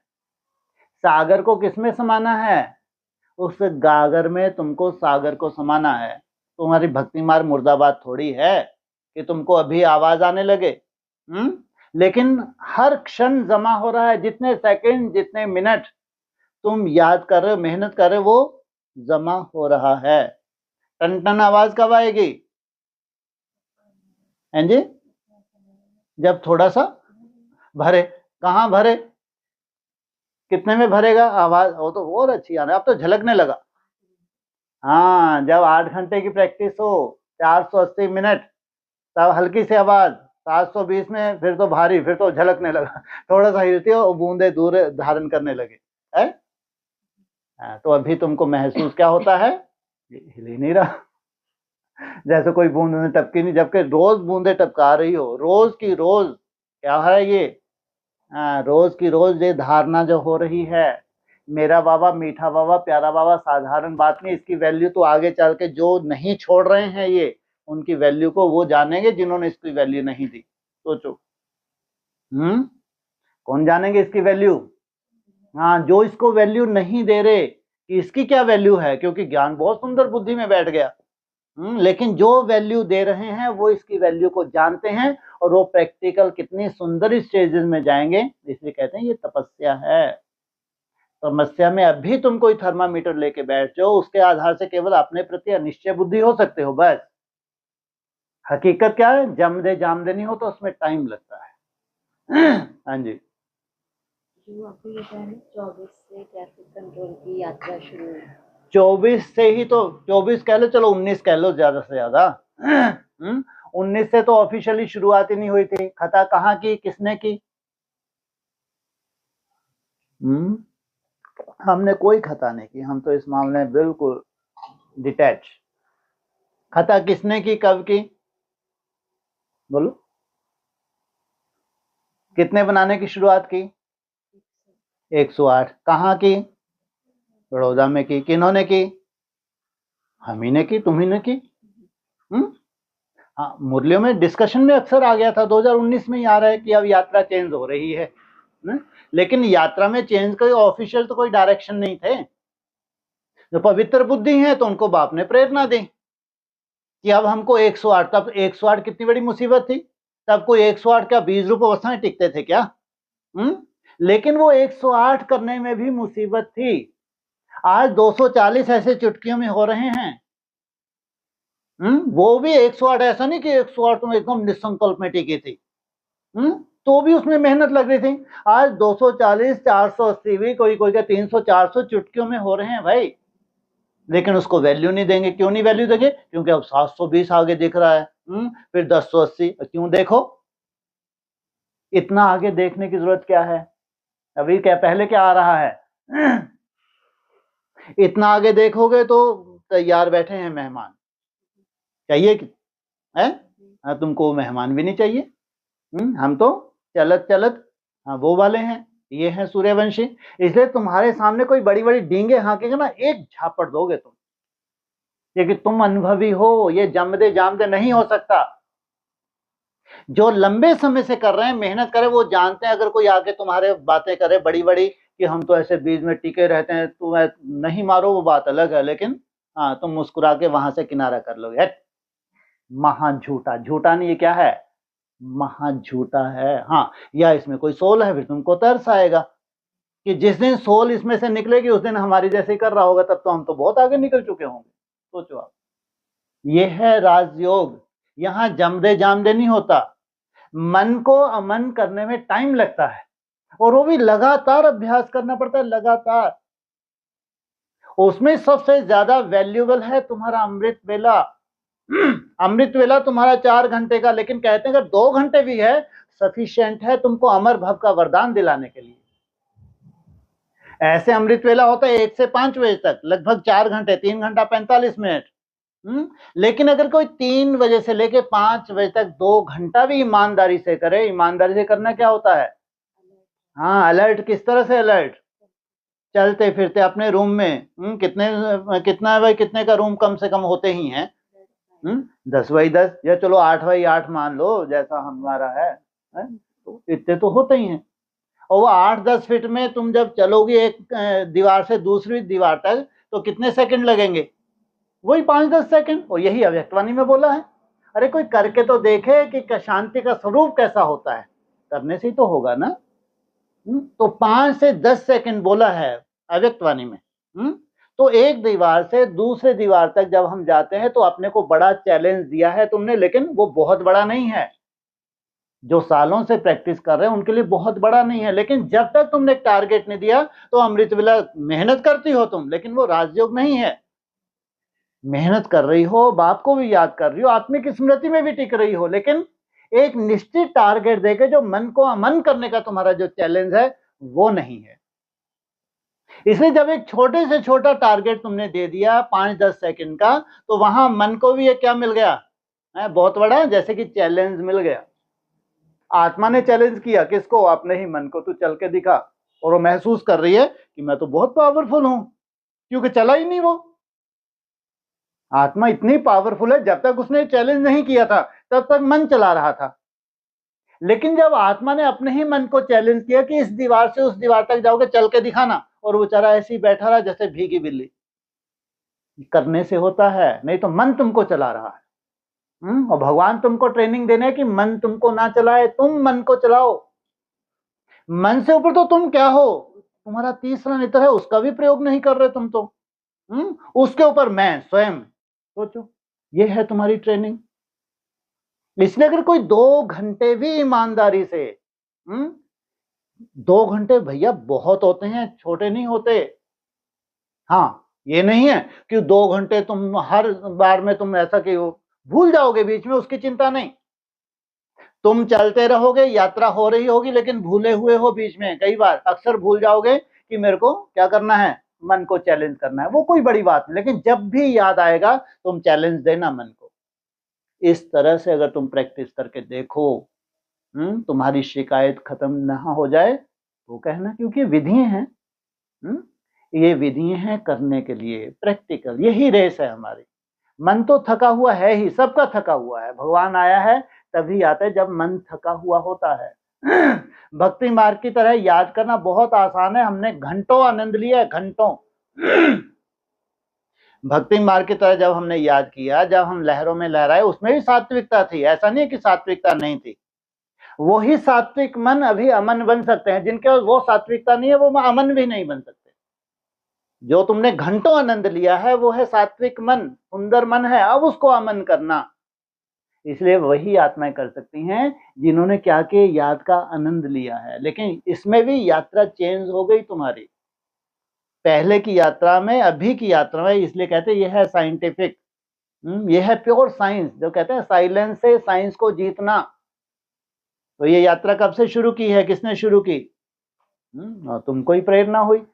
Speaker 1: सागर को किसमें समाना है? उस गागर में तुमको सागर को समाना है। तुम्हारी भक्ति मार्ग मुर्दाबाद थोड़ी है कि तुमको अभी आवाज आने लगे। लेकिन हर क्षण जमा हो रहा है। जितने सेकंड, जितने मिनट तुम याद कर रहे हो, मेहनत कर रहे हो, वो जमा हो रहा है। टन टन आवाज कब आएगी? हैं जी? जब थोड़ा सा भरे। कहाँ भरे? कितने में भरेगा आवाज? वो तो और अच्छी आना, अब तो झलकने लगा। हाँ, जब 8 घंटे की प्रैक्टिस हो, 480 मिनट, तब हल्की सी आवाज। 720 में फिर तो भारी, फिर तो झलकने लगा। थोड़ा सा हिलती हो, बूंदे दूर धारण करने लगे है। तो अभी तुमको महसूस क्या होता है? हिल ही नहीं रहा। जैसे कोई बूंद ने टपकी नहीं, जबकि रोज बूंदे टपका रही हो, रोज की रोज। क्या है ये? रोज की रोज ये धारणा जो हो रही है, मेरा बाबा, मीठा बाबा, प्यारा बाबा साधारण बात नहीं। इसकी वैल्यू तो आगे चल के जो नहीं छोड़ रहे हैं ये, उनकी वैल्यू को वो जानेंगे जिन्होंने इसकी वैल्यू नहीं दी। सोचो, कौन जानेंगे इसकी वैल्यू? हाँ, जो इसको वैल्यू नहीं दे रहे कि इसकी क्या वैल्यू है, क्योंकि ज्ञान बहुत सुंदर बुद्धि में बैठ गया। लेकिन जो वैल्यू दे रहे हैं वो इसकी वैल्यू को जानते हैं, और वो प्रैक्टिकल कितनी सुंदर स्टेजेस में जाएंगे। इसलिए कहते हैं ये तपस्या है। तपस्या में अभी तुम कोई थर्मामीटर लेके बैठ जाओ, उसके आधार से केवल अपने प्रति अनिश्चय बुद्धि हो सकते हो, बस। हकीकत क्या है? जमदे जामदे नहीं हो, तो उसमें टाइम लगता है। हाँ जी।
Speaker 2: जो आपको ये बताया ना, 24 से ट्रैफिक कंट्रोल की यात्रा शुरू हुई।
Speaker 1: 24 से ही तो, 24 कह लो, चलो 19 कह लो ज्यादा से ज्यादा। 19 से तो ऑफिशियली शुरुआत ही नहीं हुई थी। खता कहाँ की, किसने की? हमने कोई खता नहीं की। हम तो इस मामले में बिल्कुल डिटैच। खता किसने की, कब की? बोलो। कितने बनाने की शुरुआत की? 108। कहाँ की? बड़ौदा में की। किन्होंने की? हम ही ने की, तुम ही ने की। हाँ, मुरलियों में डिस्कशन में अक्सर आ गया था। 2019 में ही आ रहा है कि अब यात्रा चेंज हो रही है। लेकिन यात्रा में चेंज का ऑफिशियल तो कोई डायरेक्शन नहीं थे। जो पवित्र बुद्धि है तो उनको बाप ने प्रेरणा दी कि अब हमको 108। तब 108 कितनी बड़ी मुसीबत थी। तब कोई 108 क्या 20 रुपए अवस्थाएं टिकते थे क्या? लेकिन वो 108 करने में भी मुसीबत थी। आज 240 ऐसे चुटकियों में हो रहे हैं। वो भी 108, ऐसा नहीं कि 108 तो एकदम निसंकल्प में टिकी थी। तो भी उसमें मेहनत लग रही थी। आज 240, 480 भी, कोई कोई का 300, 400 चुटकियों में हो रहे हैं भाई। लेकिन उसको वैल्यू नहीं देंगे। क्यों नहीं वैल्यू देंगे? क्योंकि अब 720 आगे दिख रहा है, फिर 1080। क्यों? देखो, इतना आगे देखने की जरूरत क्या है? अभी क्या पहले क्या आ रहा है? इतना आगे देखोगे तो तैयार बैठे हैं मेहमान। चाहिए कि है? तुमको मेहमान भी नहीं चाहिए। हम तो चलत चलत, हाँ, वो वाले हैं। ये हैं सूर्यवंशी। इसलिए तुम्हारे सामने कोई बड़ी बड़ी डींगे हाँकेगा ना, एक झापड़ दोगे तुम, क्योंकि तुम अनुभवी हो। ये जमदे जामदे नहीं हो सकता। जो लंबे समय से कर रहे हैं, मेहनत करे, वो जानते हैं अगर कोई आके तुम्हारे बातें करे बड़ी बड़ी कि हम तो ऐसे बीज में टिके रहते हैं, तुम्हें नहीं मारो, वो बात अलग है। लेकिन हाँ, तुम मुस्कुरा के वहां से किनारा कर लोगे। हट, महा झूठा, झूठा नहीं, ये क्या है, महा झूठा है। हाँ, या इसमें कोई सोल है, फिर तुमको तरस आएगा कि जिस दिन सोल इसमें से निकलेगी उस दिन हमारी जैसे ही कर रहा होगा, तब तो हम तो बहुत आगे निकल चुके होंगे। सोचो आप, ये है राजयोग। यहाँ जमदे जामदे नहीं होता, मन को अमन करने में टाइम लगता है, और वो भी लगातार अभ्यास करना पड़ता है, लगातार। उसमें सबसे ज्यादा वैल्यूएबल है तुम्हारा अमृत वेला। अमृत वेला तुम्हारा 4 घंटे का, लेकिन कहते हैं अगर 2 घंटे भी है सफिशिएंट है तुमको अमर भव का वरदान दिलाने के लिए। ऐसे अमृत वेला होता है 1 से 5 बजे तक, लगभग 4 घंटे, 3 घंटा 45 मिनट। लेकिन अगर कोई 3 बजे से लेके 5 बजे तक 2 घंटा भी ईमानदारी से करे, ईमानदारी से करना क्या होता है, हाँ, अलर्ट। किस तरह से अलर्ट, चलते फिरते अपने रूम में, कितना भाई, कितने का रूम कम से कम होते ही हैं, 10 बाई 10, या चलो 8 बाई 8 मान लो, जैसा हमारा है, तो इतने तो होते ही हैं। और वो 8-10 फीट में तुम जब चलोगे एक दीवार से दूसरी दीवार तक, तो कितने सेकंड लगेंगे, वही 5-10 सेकंड। और यही अव्यक्तवाणी में बोला है। अरे कोई करके तो देखे कि शांति का स्वरूप कैसा होता है, करने से ही तो होगा ना। तो 5 से 10 सेकंड बोला है अव्यक्तवाणी में। तो एक दीवार से दूसरे दीवार तक जब हम जाते हैं तो अपने को बड़ा चैलेंज दिया है तुमने, लेकिन वो बहुत बड़ा नहीं है। जो सालों से प्रैक्टिस कर रहे हैं उनके लिए बहुत बड़ा नहीं है, लेकिन जब तक तुमने एक टारगेट नहीं दिया तो अमृत वेला मेहनत करती हो तुम, लेकिन वो राजयोग नहीं है। मेहनत कर रही हो, बाप को भी याद कर रही हो, आत्मिक स्मृति में भी टिक रही हो, लेकिन एक निश्चित टारगेट देके जो मन को अमन करने का तुम्हारा जो चैलेंज है वो नहीं है। इसलिए जब एक छोटे से छोटा टारगेट तुमने दे दिया 5-10 सेकंड का, तो वहां मन को भी एक क्या मिल गया है, बहुत बड़ा, जैसे कि चैलेंज मिल गया। आत्मा ने चैलेंज किया किसको, अपने ही मन को, तू चल के दिखा। और वो महसूस कर रही है कि मैं तो बहुत पावरफुल हूं, क्योंकि चला ही नहीं वो। आत्मा इतनी पावरफुल है, जब तक उसने चैलेंज नहीं किया था तब तक मन चला रहा था। लेकिन जब आत्मा ने अपने ही मन को चैलेंज किया कि इस दीवार से उस दीवार तक जाओगे, चल के दिखाना, और वो बेचारा ऐसे ही बैठा रहा जैसे भीगी बिल्ली। करने से होता है, नहीं तो मन तुमको चला रहा है। और भगवान तुमको ट्रेनिंग देने कि मन तुमको ना चलाए, तुम मन को चलाओ। मन से ऊपर तो तुम क्या हो, तुम्हारा तीसरा नेत्र है, उसका भी प्रयोग नहीं कर रहे तुम तो। उसके ऊपर मैं स्वयं, सोचो, ये है तुम्हारी ट्रेनिंग। इसलिए अगर कोई 2 घंटे भी ईमानदारी से, 2 घंटे भैया बहुत होते हैं, छोटे नहीं होते। हाँ, ये नहीं है कि 2 घंटे तुम हर बार में तुम ऐसा कि भूल जाओगे बीच में, उसकी चिंता नहीं। तुम चलते रहोगे, यात्रा हो रही होगी, लेकिन भूले हुए हो बीच में, कई बार अक्सर भूल जाओगे कि मेरे को क्या करना है, मन को चैलेंज करना है। वो कोई बड़ी बात नहीं, लेकिन जब भी याद आएगा तुम चैलेंज देना मन को। इस तरह से अगर तुम प्रैक्टिस करके देखो, तुम्हारी शिकायत खत्म ना हो जाए तो कहना, क्योंकि विधियां हैं, ये विधियां हैं करने के लिए, प्रैक्टिकल। यही रेस है हमारी। मन तो थका हुआ है ही, सबका थका हुआ है। भगवान आया है तभी आता है जब मन थका हुआ होता है। भक्ति मार्ग की तरह याद करना बहुत आसान है, हमने घंटों आनंद लिया है, घंटों। भक्ति मार्ग की तरह जब हमने याद किया, जब हम लहरों में लहराए, उसमें भी सात्विकता थी, ऐसा नहीं कि सात्विकता नहीं थी। वही सात्विक मन अभी अमन बन सकते हैं, जिनके वो सात्विकता नहीं है वो अमन भी नहीं बन सकते। जो तुमने घंटों आनंद लिया है वो है सात्विक मन, सुंदर मन है, अब उसको अमन करना। इसलिए वही आत्माएं कर सकती हैं जिन्होंने क्या के याद का आनंद लिया है। लेकिन इसमें भी यात्रा चेंज हो गई तुम्हारी, पहले की यात्रा में अभी की यात्रा में। इसलिए कहते हैं ये है साइंटिफिक, ये है प्योर साइंस, जो कहते हैं साइलेंस से साइंस को जीतना। तो ये यात्रा कब से शुरू की है, किसने शुरू की, तुमको ही प्रेरणा हुई।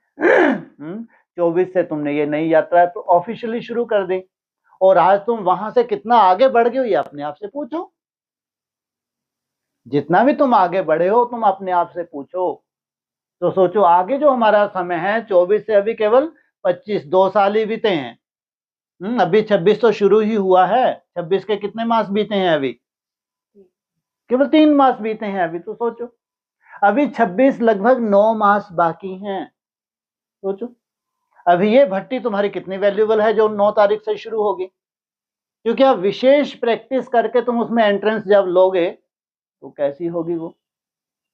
Speaker 1: 24 से तुमने ये नई यात्रा तो ऑफिशियली शुरू कर दी, और आज तुम वहां से कितना आगे बढ़ गए हो ये अपने आप से पूछो। जितना भी तुम आगे बढ़े हो तुम अपने आप से पूछो। तो सोचो आगे जो हमारा समय है, 24 से अभी केवल 25, 2 साल ही बीते हैं। अभी 26 तो शुरू ही हुआ है। 26 के कितने मास बीते हैं अभी, केवल 3 मास बीते हैं अभी। तो सोचो अभी 26 लगभग 9 मास बाकी हैं। सोचो अभी ये भट्टी तुम्हारी कितनी वैल्यूएबल है जो 9 तारीख से शुरू होगी, क्योंकि अब विशेष प्रैक्टिस करके तुम उसमें एंट्रेंस जब लोगे तो कैसी होगी वो।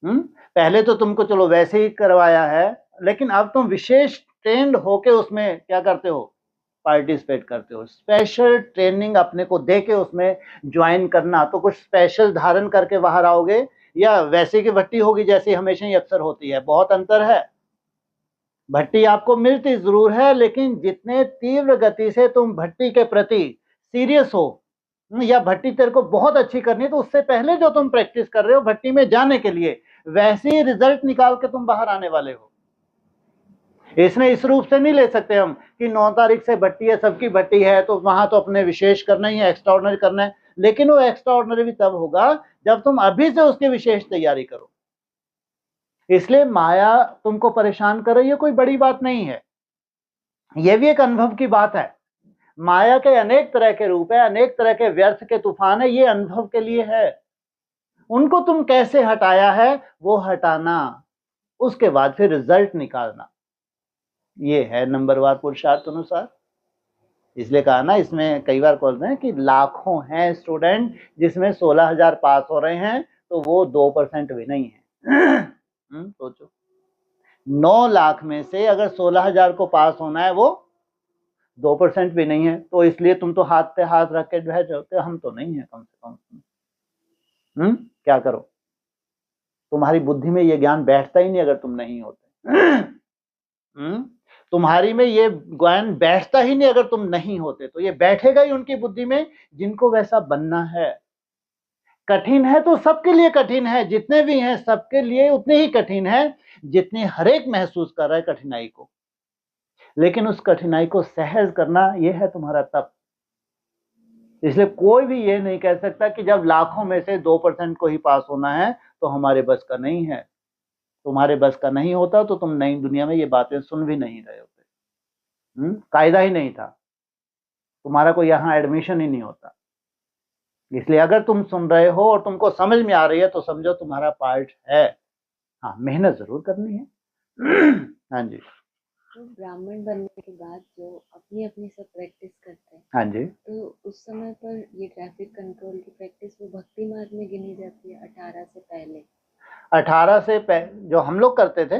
Speaker 1: पहले तो तुमको चलो वैसे ही करवाया है, लेकिन अब तुम विशेष ट्रेंड होके उसमें क्या करते हो, पार्टिसिपेट करते हो। स्पेशल ट्रेनिंग अपने को दे के उसमें ज्वाइन करना, तो कुछ स्पेशल धारण करके बाहर आओगे या वैसे की भट्टी होगी जैसी हमेशा ही अक्सर होती है। बहुत अंतर है। भट्टी आपको मिलती जरूर है, लेकिन जितने तीव्र गति से तुम भट्टी के प्रति सीरियस हो, या भट्टी तेरे को बहुत अच्छी करनी है, तो उससे पहले जो तुम प्रैक्टिस कर रहे हो भट्टी में जाने के लिए, वैसे ही रिजल्ट निकाल के तुम बाहर आने वाले हो। इसने इस रूप से नहीं ले सकते हम कि 9 तारीख से भट्टी है, सबकी भट्टी है, तो वहां तो अपने विशेष करना ही है, एक्स्ट्राऑर्डिनरी करना है। लेकिन वो एक्स्ट्राऑर्डिनरी भी तब होगा जब तुम अभी से उसकी विशेष तैयारी करो। इसलिए माया तुमको परेशान कर रही है, कोई बड़ी बात नहीं है। यह भी एक अनुभव की बात है। माया के अनेक तरह के रूप है, अनेक तरह के व्यर्थ के तूफान है, ये अनुभव के लिए है। उनको तुम कैसे हटाया है वो हटाना, उसके बाद फिर रिजल्ट निकालना, ये है नंबरवार पुरुषार्थ अनुसार। इसलिए कहा ना, इसमें कई बार बोलते हैं कि लाखों हैं स्टूडेंट जिसमें 16,000 पास हो रहे हैं, तो वो 2% भी नहीं है। सोचो 9 लाख में से अगर 16,000 को पास होना है, वो 2% भी नहीं है। तो इसलिए तुम तो हाथ पे हाथ रख के जो है चलते, हम तो नहीं है कम से कम। क्या करो, तुम्हारी बुद्धि में ये ज्ञान बैठता ही नहीं अगर तुम नहीं होते। तुम्हारी में ये ज्ञान बैठता ही नहीं अगर तुम नहीं होते। तो ये बैठेगा ही उनकी बुद्धि में जिनको वैसा बनना है। कठिन है तो सबके लिए कठिन है, जितने भी हैं सबके लिए उतने ही कठिन है जितने हर एक महसूस कर रहा है कठिनाई को। लेकिन उस कठिनाई को सहज करना, यह है तुम्हारा तप। इसलिए कोई भी ये नहीं कह सकता कि जब लाखों में से 2% को ही पास होना है तो हमारे बस का नहीं है। तुम्हारे बस का नहीं होता तो तुम नई दुनिया में ये बातें सुन भी नहीं रहे होते। कायदा ही नहीं था, तुम्हारा कोई यहाँ एडमिशन ही नहीं होता। इसलिए अगर तुम सुन रहे हो और तुमको समझ में आ रही है तो समझो तुम्हारा पार्ट है। हाँ, मेहनत जरूर करनी है। हाँ जी।
Speaker 2: तो ब्राह्मण बनने के बाद जो अपनी अपनी सब प्रैक्टिस करते हैं,
Speaker 1: हाँ जी,
Speaker 2: तो उस समय पर ये ट्रैफिक कंट्रोल की प्रैक्टिस वो भक्ति मार्ग में गिनी जाती है 18 से पहले।
Speaker 1: 18 से जो हम लोग करते थे,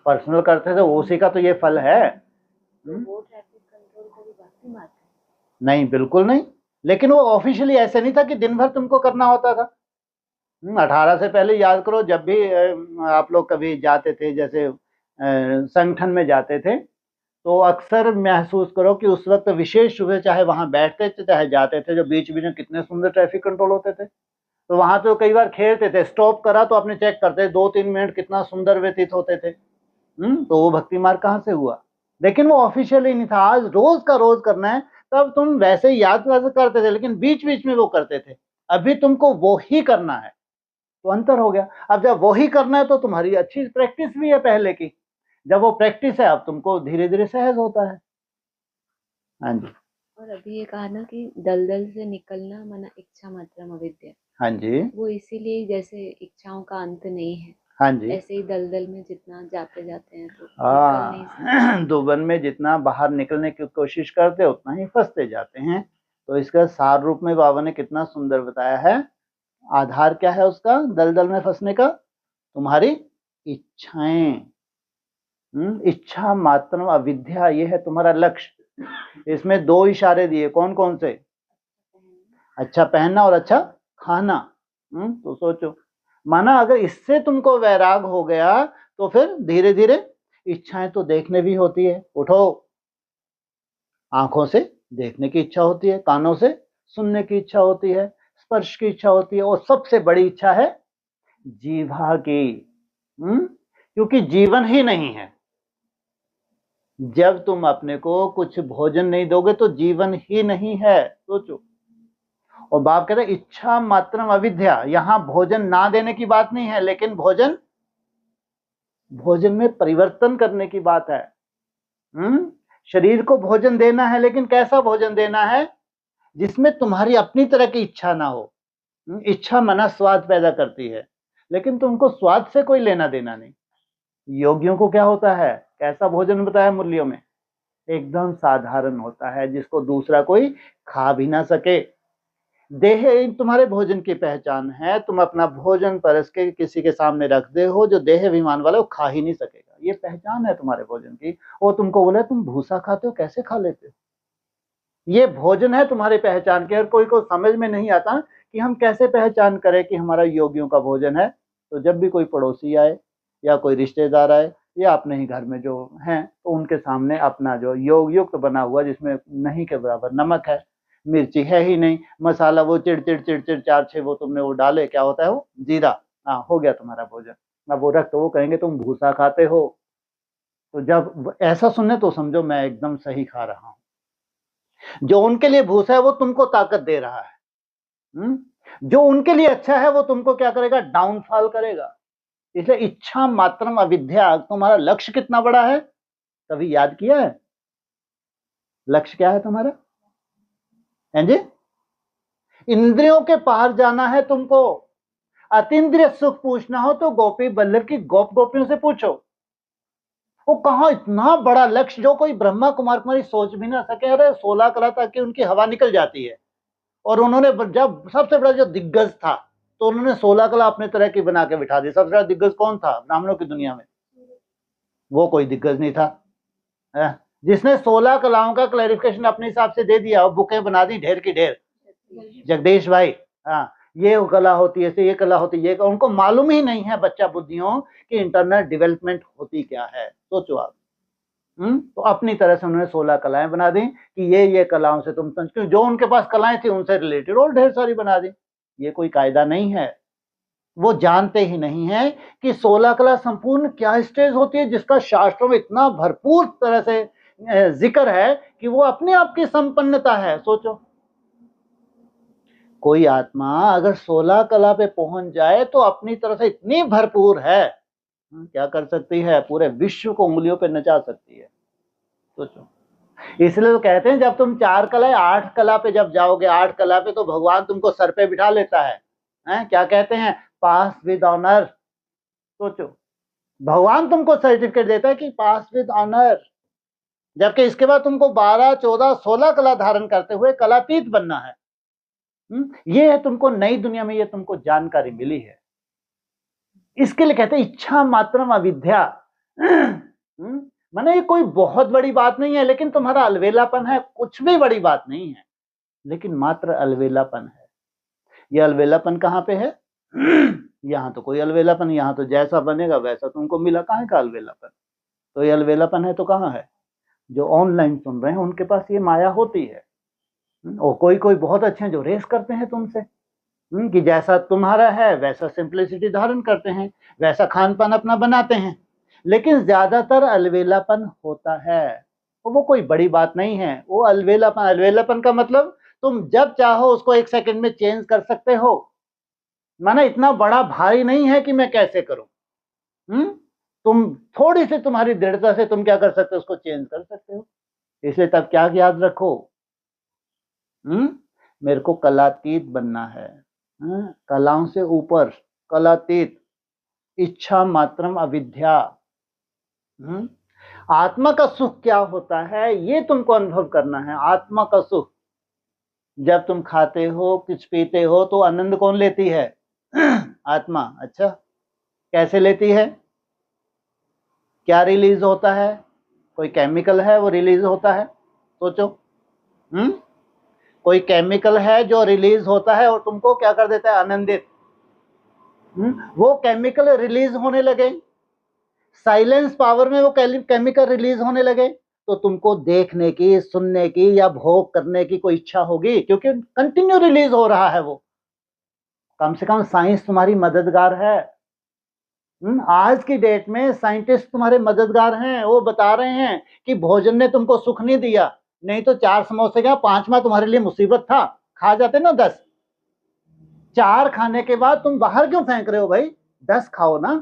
Speaker 1: पर्सनल करते थे, उसी का तो ये फल है।
Speaker 2: तो वो ट्रैफिक कंट्रोल को भी भक्ति मार्ग है?
Speaker 1: नहीं, बिल्कुल नहीं। लेकिन वो ऑफिशियली ऐसे नहीं था कि दिन भर तुमको करना होता था। 18 से पहले याद करो, जब भी आप लोग कभी जाते थे, जैसे संगठन में जाते थे, तो अक्सर महसूस करो कि उस वक्त विशेष रूप से चाहे वहां बैठते थे चाहे जाते थे, जो बीच बीच में कितने सुंदर ट्रैफिक कंट्रोल होते थे। तो वहां तो कई बार खेलते थे, स्टॉप करा तो अपने चेक करते, 2-3 मिनट कितना सुंदर व्यतीत होते थे। तो वो भक्ति मार्ग कहाँ से हुआ? लेकिन वो ऑफिशियली नहीं था। आज रोज का रोज करना है, तब तुम वैसे ही याद करते थे, लेकिन बीच बीच में वो करते थे। अभी तुमको वो ही करना है, तो अंतर हो गया। अब जब वो ही करना है तो तुम्हारी अच्छी प्रैक्टिस भी है पहले की। जब वो प्रैक्टिस है, अब तुमको धीरे धीरे सहज होता है। हाँ जी।
Speaker 2: और अभी ये कहा ना कि दलदल से निकलना मना इच्छा मात्रम अविद्या।
Speaker 1: हाँ जी।
Speaker 2: वो इसीलिए, जैसे इच्छाओं का अंत नहीं है,
Speaker 1: हाँ जी,
Speaker 2: ऐसे ही दलदल में जितना जाते जाते हैं तो निकल नहीं सकते।
Speaker 1: दुबन में जितना बाहर निकलने की कोशिश करते उतना ही फंसते जाते हैं। तो इसका सार रूप में बाबा ने कितना सुंदर बताया है। आधार क्या है उसका, दलदल में फंसने का? तुम्हारी इच्छाएं। इच्छा मात्र अविद्या, ये है तुम्हारा लक्ष्य। इसमें 2 इशारे दिए, कौन कौन से? अच्छा पहनना और अच्छा खाना। तो सोचो, माना अगर इससे तुमको वैराग हो गया तो फिर धीरे धीरे इच्छाएं तो देखने भी होती है। उठो, आंखों से देखने की इच्छा होती है, कानों से सुनने की इच्छा होती है, स्पर्श की इच्छा होती है, और सबसे बड़ी इच्छा है जीवा की। क्योंकि जीवन ही नहीं है। जब तुम अपने को कुछ भोजन नहीं दोगे तो जीवन ही नहीं है। सोचो। और बाप कहते हैं इच्छा मात्रम अविद्या। यहां भोजन ना देने की बात नहीं है, लेकिन भोजन में परिवर्तन करने की बात है। शरीर को भोजन देना है, लेकिन कैसा भोजन देना है? जिसमें तुम्हारी अपनी तरह की इच्छा ना हो। इच्छा मना स्वाद पैदा करती है, लेकिन तुमको स्वाद से कोई लेना देना नहीं। योगियों को क्या होता है, कैसा भोजन बताया मुरलियों में, एकदम साधारण होता है, जिसको दूसरा कोई खा भी ना सके। देह तुम्हारे भोजन की पहचान है। तुम अपना भोजन परस के किसी के सामने रख दे हो, जो देह अभिमान वाला वो खा ही नहीं सकेगा, ये पहचान है तुम्हारे भोजन की। वो तुमको बोले तुम भूसा खाते हो, कैसे खा लेते हो, ये भोजन है तुम्हारी पहचान के। और कोई को समझ में नहीं आता कि हम कैसे पहचान करें कि हमारा योगियों का भोजन है। तो जब भी कोई पड़ोसी आए या कोई रिश्तेदार आए या अपने ही घर में जो हैं, तो उनके सामने अपना जो योग युक्त बना हुआ, जिसमें नहीं के बराबर नमक है, मिर्ची है ही नहीं, मसाला वो चिड़ चिड़ चिड़ चिड़ 4-6 वो तुमने वो डाले, क्या होता है वो, जीरा, हाँ हो गया तुम्हारा भोजन। अब वो रख, तो वो कहेंगे तुम भूसा खाते हो। तो जब ऐसा सुने तो समझो मैं एकदम सही खा रहा हूँ। जो उनके लिए भूसा है वो तुमको ताकत दे रहा है। जो उनके लिए अच्छा है वो तुमको क्या करेगा, डाउनफॉल करेगा। इसलिए इच्छा मात्रम अविद्या। तुम्हारा लक्ष्य कितना बड़ा है, कभी याद किया है? लक्ष्य क्या है तुम्हारा, हैं जी? इंद्रियों के पार जाना है तुमको। अतीन्द्रिय सुख पूछना हो तो गोपी बल्लभ की गोपियों से पूछो। वो कहा इतना बड़ा लक्ष्य जो कोई ब्रह्मा कुमार कुमारी सोच भी ना सके। अरे 16 कला तक की उनकी हवा निकल जाती है। और उन्होंने जब सबसे बड़ा जो दिग्गज था, तो उन्होंने 16 कला अपने तरह की बना के बिठा दी। सबसे बड़ा दिग्गज कौन था ब्राह्मणों की दुनिया में? वो कोई दिग्गज नहीं था। जिसने 16 कलाओं का क्लैरिफिकेशन अपने हिसाब से दे दिया और बुकें बना दी ढेर की ढेर, जगदीश भाई। हाँ, ये कला होती है, ये कला होती है, उनको मालूम ही नहीं है बच्चा बुद्धियों कि इंटरनल डेवलपमेंट होती क्या है। सोचो आप। तो अपनी तरह से उन्होंने 16 कलाएं बना दी कि ये कलाओं से तुम संस्कृत, जो उनके पास कलाएं थी उनसे रिलेटेड और ढेर सारी बना दी। ये कोई कायदा नहीं है। वो जानते ही नहीं है कि 16 कला संपूर्ण क्या स्टेज होती है, जिसका शास्त्रों में इतना भरपूर तरह से जिक्र है कि वो अपने आप की संपन्नता है। सोचो, कोई आत्मा अगर 16 कला पे पहुंच जाए तो अपनी तरफ से इतनी भरपूर है, क्या कर सकती है, पूरे विश्व को उंगलियों पे नचा सकती है। सोचो, इसलिए तो कहते हैं जब तुम 4 कला 8 कला पे जब जाओगे, 8 कला पे, तो भगवान तुमको सर पे बिठा लेता है। क्या कहते हैं, पास विद ऑनर। सोचो, भगवान तुमको सर्टिफिकेट देता है कि पास विद ऑनर, जबकि इसके बाद तुमको 12, 14, 16 कला धारण करते हुए कलातीत बनना है। ये है तुमको नई दुनिया में, ये तुमको जानकारी मिली है। इसके लिए कहते हैं इच्छा मात्रम अविद्या। माने ये कोई बहुत बड़ी बात नहीं है, लेकिन तुम्हारा अलवेलापन है, कुछ भी बड़ी बात नहीं है, लेकिन मात्र अलवेलापन है। ये अलवेलापन कहाँ पे है? यहाँ तो कोई अलवेलापन, यहाँ तो जैसा बनेगा वैसा तुमको मिला, कहाँ का अलवेलापन? तो ये अलवेलापन है तो कहाँ है? जो ऑनलाइन सुन रहे हैं उनके पास ये माया होती है। और कोई कोई बहुत अच्छे हैं जो रेस करते हैं तुमसे, कि जैसा तुम्हारा है वैसा सिंप्लिसिटी धारण करते हैं, वैसा खान पान अपना बनाते हैं, लेकिन ज्यादातर अलवेलापन होता है। तो वो कोई बड़ी बात नहीं है। वो अलवेलापन, अलवेलापन का मतलब तुम जब चाहो उसको 1 सेकंड में चेंज कर सकते हो। माना इतना बड़ा भारी नहीं है कि मैं कैसे करूं। तुम थोड़ी सी तुम्हारी दृढ़ता से तुम क्या कर सकते हो, उसको चेंज कर सकते हो। इसलिए तब क्या याद रखो, मेरे को कलातीत बनना है। कलाओं से ऊपर, कलातीत, इच्छा मात्रम अविद्या। आत्मा का सुख क्या होता है ये तुमको अनुभव करना है। आत्मा का सुख, जब तुम खाते हो, कुछ पीते हो, तो आनंद कौन लेती है? आत्मा। अच्छा, कैसे लेती है? क्या रिलीज होता है? कोई केमिकल है वो रिलीज होता है? सोचो। कोई केमिकल है जो रिलीज होता है और तुमको क्या कर देता है, आनंदित। वो केमिकल रिलीज होने लगे, साइलेंस पावर में वो केमिकल रिलीज होने लगे, तो तुमको देखने की, सुनने की या भोग करने की कोई इच्छा होगी, क्योंकि कंटिन्यू रिलीज हो रहा है वो। कम से कम साइंस तुम्हारी मददगार है। आज की डेट में साइंटिस्ट तुम्हारे मददगार हैं। वो बता रहे हैं कि भोजन ने तुमको सुख नहीं दिया, नहीं तो 4 समोसे का 5वां तुम्हारे लिए मुसीबत था। खा जाते ना 10, 4 खाने के बाद तुम बाहर क्यों फेंक रहे हो भाई? 10 खाओ ना।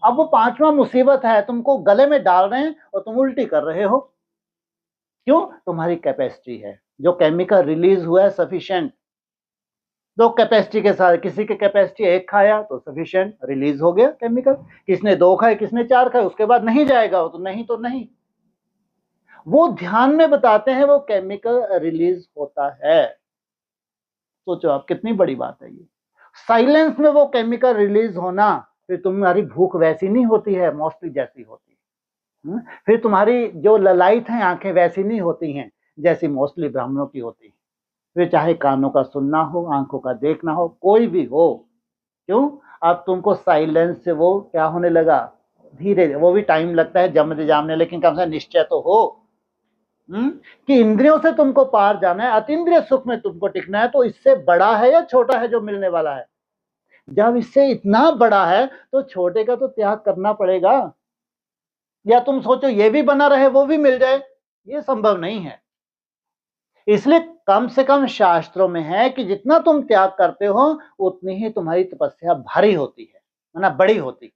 Speaker 1: अब वो 5वां मुसीबत है, तुमको गले में डाल रहे हैं और तुम उल्टी कर रहे हो। क्यों? तुम्हारी कैपेसिटी है, जो केमिकल रिलीज हुआ है सफिशिएंट। दो कैपेसिटी के साथ, किसी की कैपेसिटी 1 खाया तो सफिशिएंट, रिलीज हो गया केमिकल, किसने 2 खाए, किसने 4 खाए, उसके बाद नहीं जाएगा वो, तो नहीं तो नहीं। वो ध्यान में बताते हैं वो केमिकल रिलीज होता है। सोचो आप, कितनी बड़ी बात है ये। साइलेंस में वो केमिकल रिलीज होना, फिर तुम्हारी भूख वैसी नहीं होती है मोस्टली जैसी होती है। फिर तुम्हारी जो ललाइट है आंखें वैसी नहीं होती हैं जैसी मोस्टली ब्राह्मणों की होती है। फिर चाहे कानों का सुनना हो, आंखों का देखना हो, कोई भी हो, क्यों? अब तुमको साइलेंस से वो क्या होने लगा, धीरे, वो भी टाइम लगता है जमने जामने, लेकिन कम से निश्चय तो हो कि इंद्रियों से तुमको पार जाना है, अतीन्द्रिय सुख में तुमको टिकना है। तो इससे बड़ा है या छोटा है जो मिलने वाला है? जब इससे इतना बड़ा है तो छोटे का तो त्याग करना पड़ेगा। या तुम सोचो ये भी बना रहे वो भी मिल जाए, ये संभव नहीं है। इसलिए कम से कम शास्त्रों में है कि जितना तुम त्याग करते हो उतनी ही तुम्हारी तपस्या भारी होती है ना, बड़ी होती।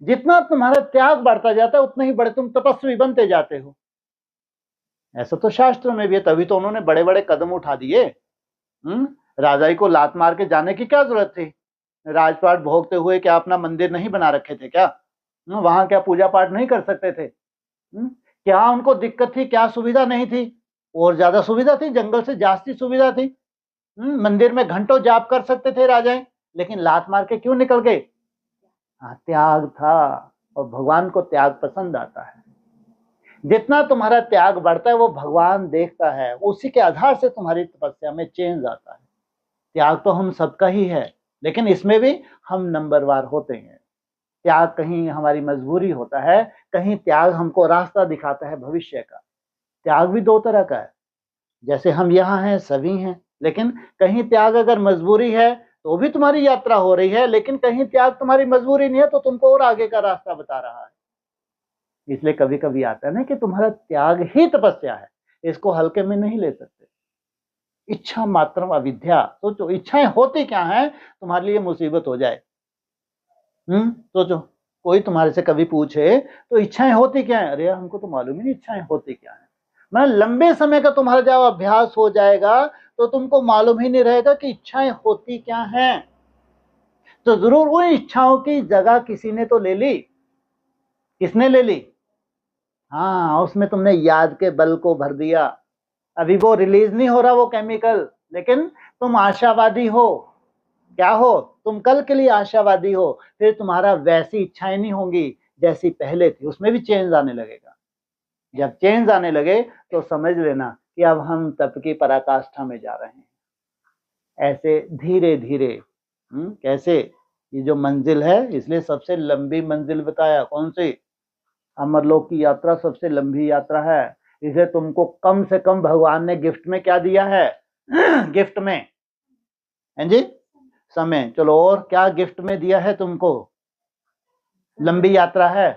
Speaker 1: जितना तुम्हारा त्याग बढ़ता जाता है उतने ही बड़े तुम तपस्वी बनते जाते हो। ऐसा तो शास्त्रों में भी है, तभी तो उन्होंने बड़े बड़े कदम उठा दिए। राजाई को लात मार के जाने की क्या जरूरत थी? राजपाट भोगते हुए क्या अपना मंदिर नहीं बना रखे थे क्या? वहां क्या पूजा पाठ नहीं कर सकते थे? क्या उनको दिक्कत थी? क्या सुविधा नहीं थी? और ज्यादा सुविधा थी, जंगल से जास्ती सुविधा थी। मंदिर में घंटों जाप कर सकते थे राजाएं, लेकिन लात मार के क्यों निकल गए? हाँ, त्याग था। और भगवान को त्याग पसंद आता है। जितना तुम्हारा त्याग बढ़ता है वो भगवान देखता है, उसी के आधार से तुम्हारी तपस्या में चेंज आता है। त्याग तो हम सबका ही है, लेकिन इसमें भी हम नंबरवार होते हैं। त्याग कहीं हमारी मजबूरी होता है, कहीं त्याग हमको रास्ता दिखाता है भविष्य का। त्याग भी दो तरह का है, जैसे हम यहाँ हैं सभी हैं, लेकिन कहीं त्याग अगर मजबूरी है तो भी तुम्हारी यात्रा हो रही है, लेकिन कहीं त्याग तुम्हारी मजबूरी नहीं है तो तुमको और आगे का रास्ता बता रहा है। इसलिए कभी कभी आता है ना कि तुम्हारा त्याग ही तपस्या है, इसको हल्के में नहीं ले सकते। इच्छा मात्रम अविद्या। सोचो इच्छाएं होती क्या है, तुम्हारे लिए मुसीबत हो जाए। सोचो, कोई तुम्हारे से कभी पूछे तो इच्छाएं होती क्या है, अरे हमको तो मालूम ही नहीं इच्छाएं होती क्या है। मैं लंबे समय का तुम्हारा जब अभ्यास हो जाएगा तो तुमको मालूम ही नहीं रहेगा कि इच्छाएं होती क्या हैं। तो जरूर उन इच्छाओं की जगह किसी ने तो ले ली। किसने ले ली? हाँ, उसमें तुमने याद के बल को भर दिया। अभी वो रिलीज नहीं हो रहा वो केमिकल, लेकिन तुम आशावादी हो। क्या हो? तुम कल के लिए आशावादी हो। फिर तुम्हारा वैसी इच्छाएं नहीं होंगी जैसी पहले थी, उसमें भी चेंज आने लगेगा। जब चेंज आने लगे तो समझ लेना कि अब हम तप की पराकाष्ठा में जा रहे हैं। ऐसे धीरे धीरे कैसे, ये जो मंजिल है, इसलिए सबसे लंबी मंजिल बताया कौन सी? अमरलोक की यात्रा सबसे लंबी यात्रा है। इसे तुमको कम से कम भगवान ने गिफ्ट में क्या दिया है? गिफ्ट में, हैं जी, समय। चलो, और क्या गिफ्ट में दिया है तुमको? लंबी यात्रा है,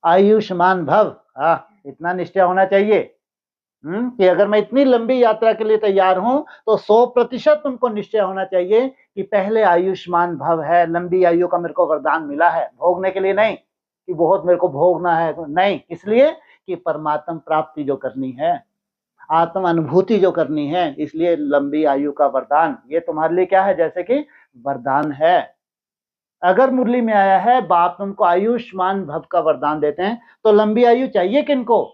Speaker 1: आयुष्मान भव। इतना निश्चय होना चाहिए कि अगर मैं इतनी लंबी यात्रा के लिए तैयार हूं तो 100% तुमको निश्चय होना चाहिए कि पहले आयुष्मान भव है, लंबी आयु का मेरे को वरदान मिला है, भोगने के लिए नहीं कि बहुत मेरे को भोगना है, नहीं, इसलिए कि परमात्म प्राप्ति जो करनी है, आत्म अनुभूति जो करनी है, इसलिए लंबी आयु का वरदान ये तुम्हारे लिए क्या है? जैसे कि वरदान है। अगर मुरली में आया है बाप तुमको आयुष्मान भव का वरदान देते हैं, तो लंबी आयु चाहिए किनको?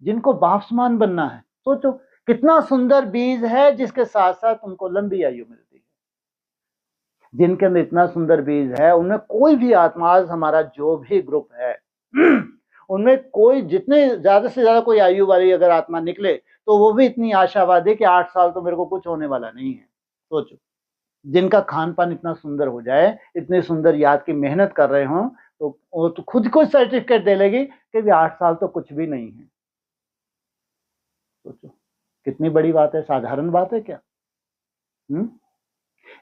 Speaker 1: जिनको बाप समान बनना है। सोचो कितना सुंदर बीज है जिसके साथ साथ तुमको लंबी आयु मिलती है। जिनके अंदर इतना सुंदर बीज है उनमें कोई भी आत्मा, आज हमारा जो भी ग्रुप है उनमें कोई, जितने ज्यादा से ज्यादा कोई आयु वाली अगर आत्मा निकले तो वो भी इतनी आशावादी कि 8 साल तो मेरे को कुछ होने वाला नहीं है। सोचो, जिनका खान पान इतना सुंदर हो जाए, इतनी सुंदर याद की मेहनत कर रहे हो, तो वो तो खुद को सर्टिफिकेट दे लेगी कि 8 साल तो कुछ भी नहीं है। सोचो कितनी बड़ी बात है, साधारण बात है क्या?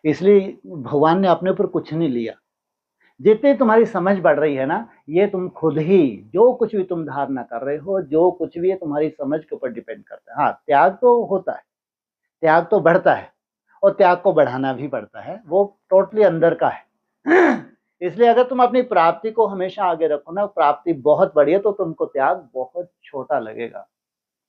Speaker 1: इसलिए भगवान ने अपने ऊपर कुछ नहीं लिया। जितनी तुम्हारी समझ बढ़ रही है ना, ये तुम खुद ही, जो कुछ भी तुम धारणा कर रहे हो, जो कुछ भी है तुम्हारी समझ के ऊपर डिपेंड करता है। हाँ, त्याग तो होता है, त्याग तो बढ़ता है, और त्याग को बढ़ाना भी पड़ता है, वो टोटली अंदर का है। इसलिए अगर तुम अपनी प्राप्ति को हमेशा आगे रखो ना, प्राप्ति बहुत बड़ी है तो तुमको त्याग बहुत छोटा लगेगा।